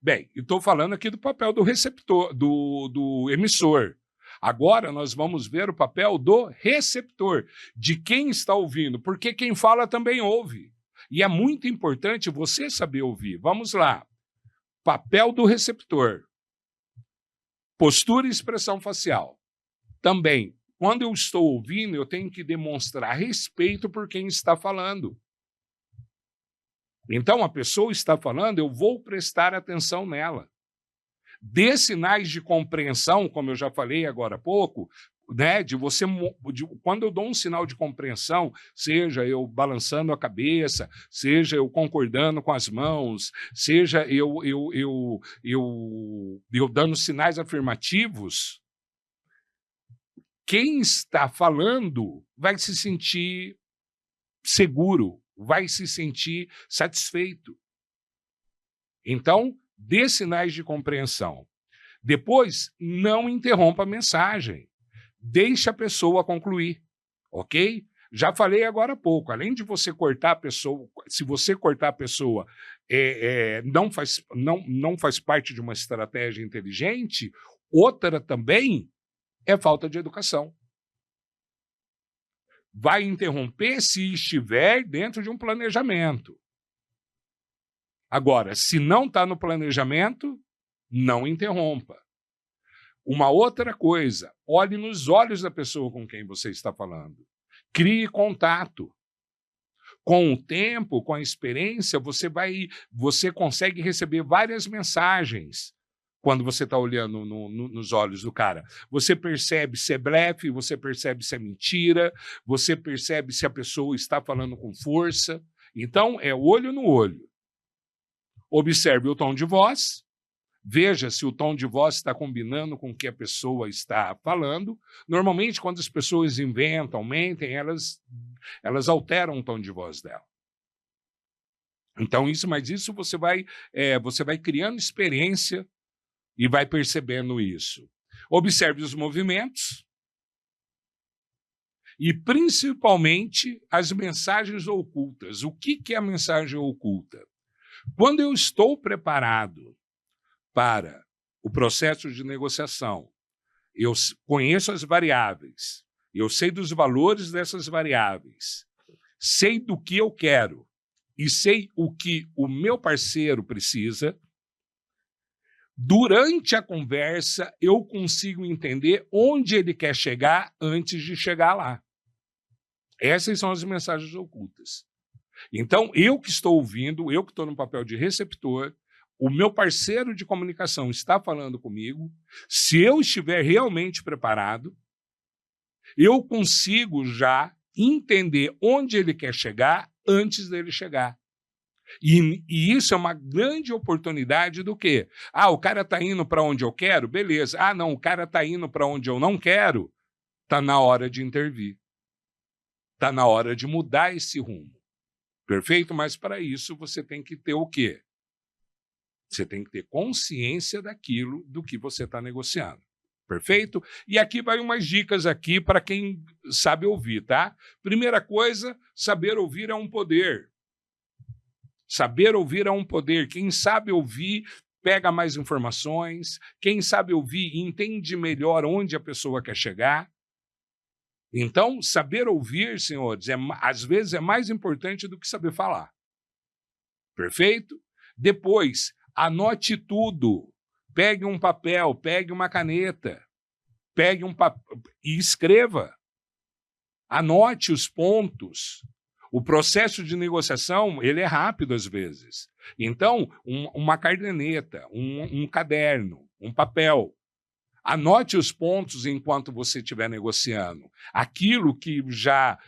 Bem, estou falando aqui do papel do receptor, do emissor. Agora nós vamos ver o papel do receptor, de quem está ouvindo, porque quem fala também ouve. E é muito importante você saber ouvir. Vamos lá. Papel do receptor. Postura e expressão facial. Também, quando eu estou ouvindo, eu tenho que demonstrar respeito por quem está falando. Então, a pessoa está falando, eu vou prestar atenção nela. Dê sinais de compreensão, como eu já falei agora há pouco, né, quando eu dou um sinal de compreensão, seja eu balançando a cabeça, seja eu concordando com as mãos, seja eu dando sinais afirmativos, quem está falando vai se sentir seguro, vai se sentir satisfeito. Então, dê sinais de compreensão. Depois, não interrompa a mensagem. Deixe a pessoa concluir, ok? Já falei agora há pouco, além de você cortar a pessoa, se você cortar a pessoa não faz parte de uma estratégia inteligente, outra também é falta de educação. Vai interromper se estiver dentro de um planejamento. Agora, se não está no planejamento, não interrompa. Uma outra coisa, olhe nos olhos da pessoa com quem você está falando. Crie contato. Com o tempo, com a experiência, você consegue receber várias mensagens quando você está olhando nos olhos do cara. Você percebe se é blefe, você percebe se é mentira, você percebe se a pessoa está falando com força. Então, é olho no olho. Observe o tom de voz, veja se o tom de voz está combinando com o que a pessoa está falando. Normalmente, quando as pessoas inventam, mentem, elas alteram o tom de voz dela. Então, isso você vai criando experiência e vai percebendo isso. Observe os movimentos e, principalmente, as mensagens ocultas. O que é a mensagem oculta? Quando eu estou preparado para o processo de negociação, eu conheço as variáveis, eu sei dos valores dessas variáveis, sei do que eu quero e sei o que o meu parceiro precisa, durante a conversa eu consigo entender onde ele quer chegar antes de chegar lá. Essas são as mensagens ocultas. Então, eu que estou ouvindo, eu que estou no papel de receptor, o meu parceiro de comunicação está falando comigo, se eu estiver realmente preparado, eu consigo já entender onde ele quer chegar antes dele chegar. E isso é uma grande oportunidade do quê? Ah, o cara está indo para onde eu quero? Beleza. Ah, não, o cara está indo para onde eu não quero? Está na hora de intervir. Está na hora de mudar esse rumo. Perfeito? Mas para isso você tem que ter o quê? Você tem que ter consciência do que você está negociando. Perfeito? E aqui vai umas dicas aqui para quem sabe ouvir, tá? Primeira coisa, saber ouvir é um poder. Saber ouvir é um poder. Quem sabe ouvir pega mais informações. Quem sabe ouvir entende melhor onde a pessoa quer chegar. Então, saber ouvir, senhores, às vezes é mais importante do que saber falar. Perfeito? Depois, anote tudo. Pegue um papel, pegue uma caneta, pegue e escreva. Anote os pontos. O processo de negociação, ele é rápido às vezes. Então, uma caderneta, um caderno, um papel. Anote os pontos enquanto você estiver negociando. Aquilo que já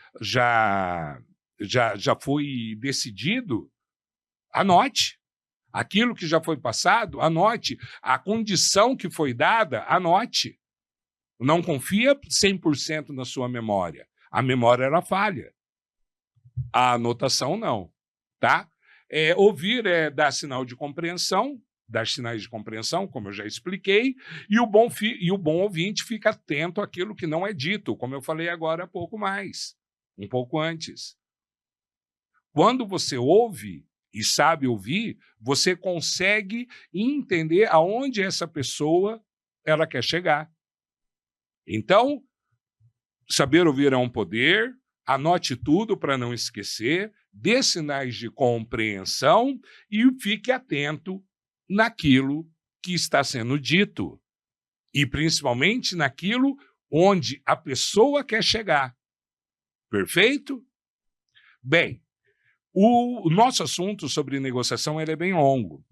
foi decidido, anote. Aquilo que já foi passado, anote. A condição que foi dada, anote. Não confia 100% na sua memória. A memória ela falha. A anotação não. Tá? Ouvir é dar sinal de compreensão. dar sinais de compreensão, como eu já expliquei, e o bom ouvinte fica atento àquilo que não é dito, como eu falei agora há pouco mais, um pouco antes. Quando você ouve e sabe ouvir, você consegue entender aonde essa pessoa ela quer chegar. Então, saber ouvir é um poder, anote tudo para não esquecer, dê sinais de compreensão e fique atento naquilo que está sendo dito. E principalmente naquilo onde a pessoa quer chegar. Perfeito? Bem, o nosso assunto sobre negociação ele é bem longo.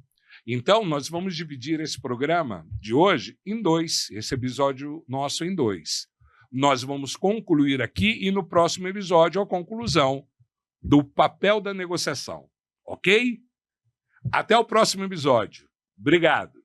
Então, nós vamos dividir esse programa de hoje em dois, esse episódio nosso em dois. Nós vamos concluir aqui e no próximo episódio a conclusão do papel da negociação. Ok? Até o próximo episódio. Obrigado.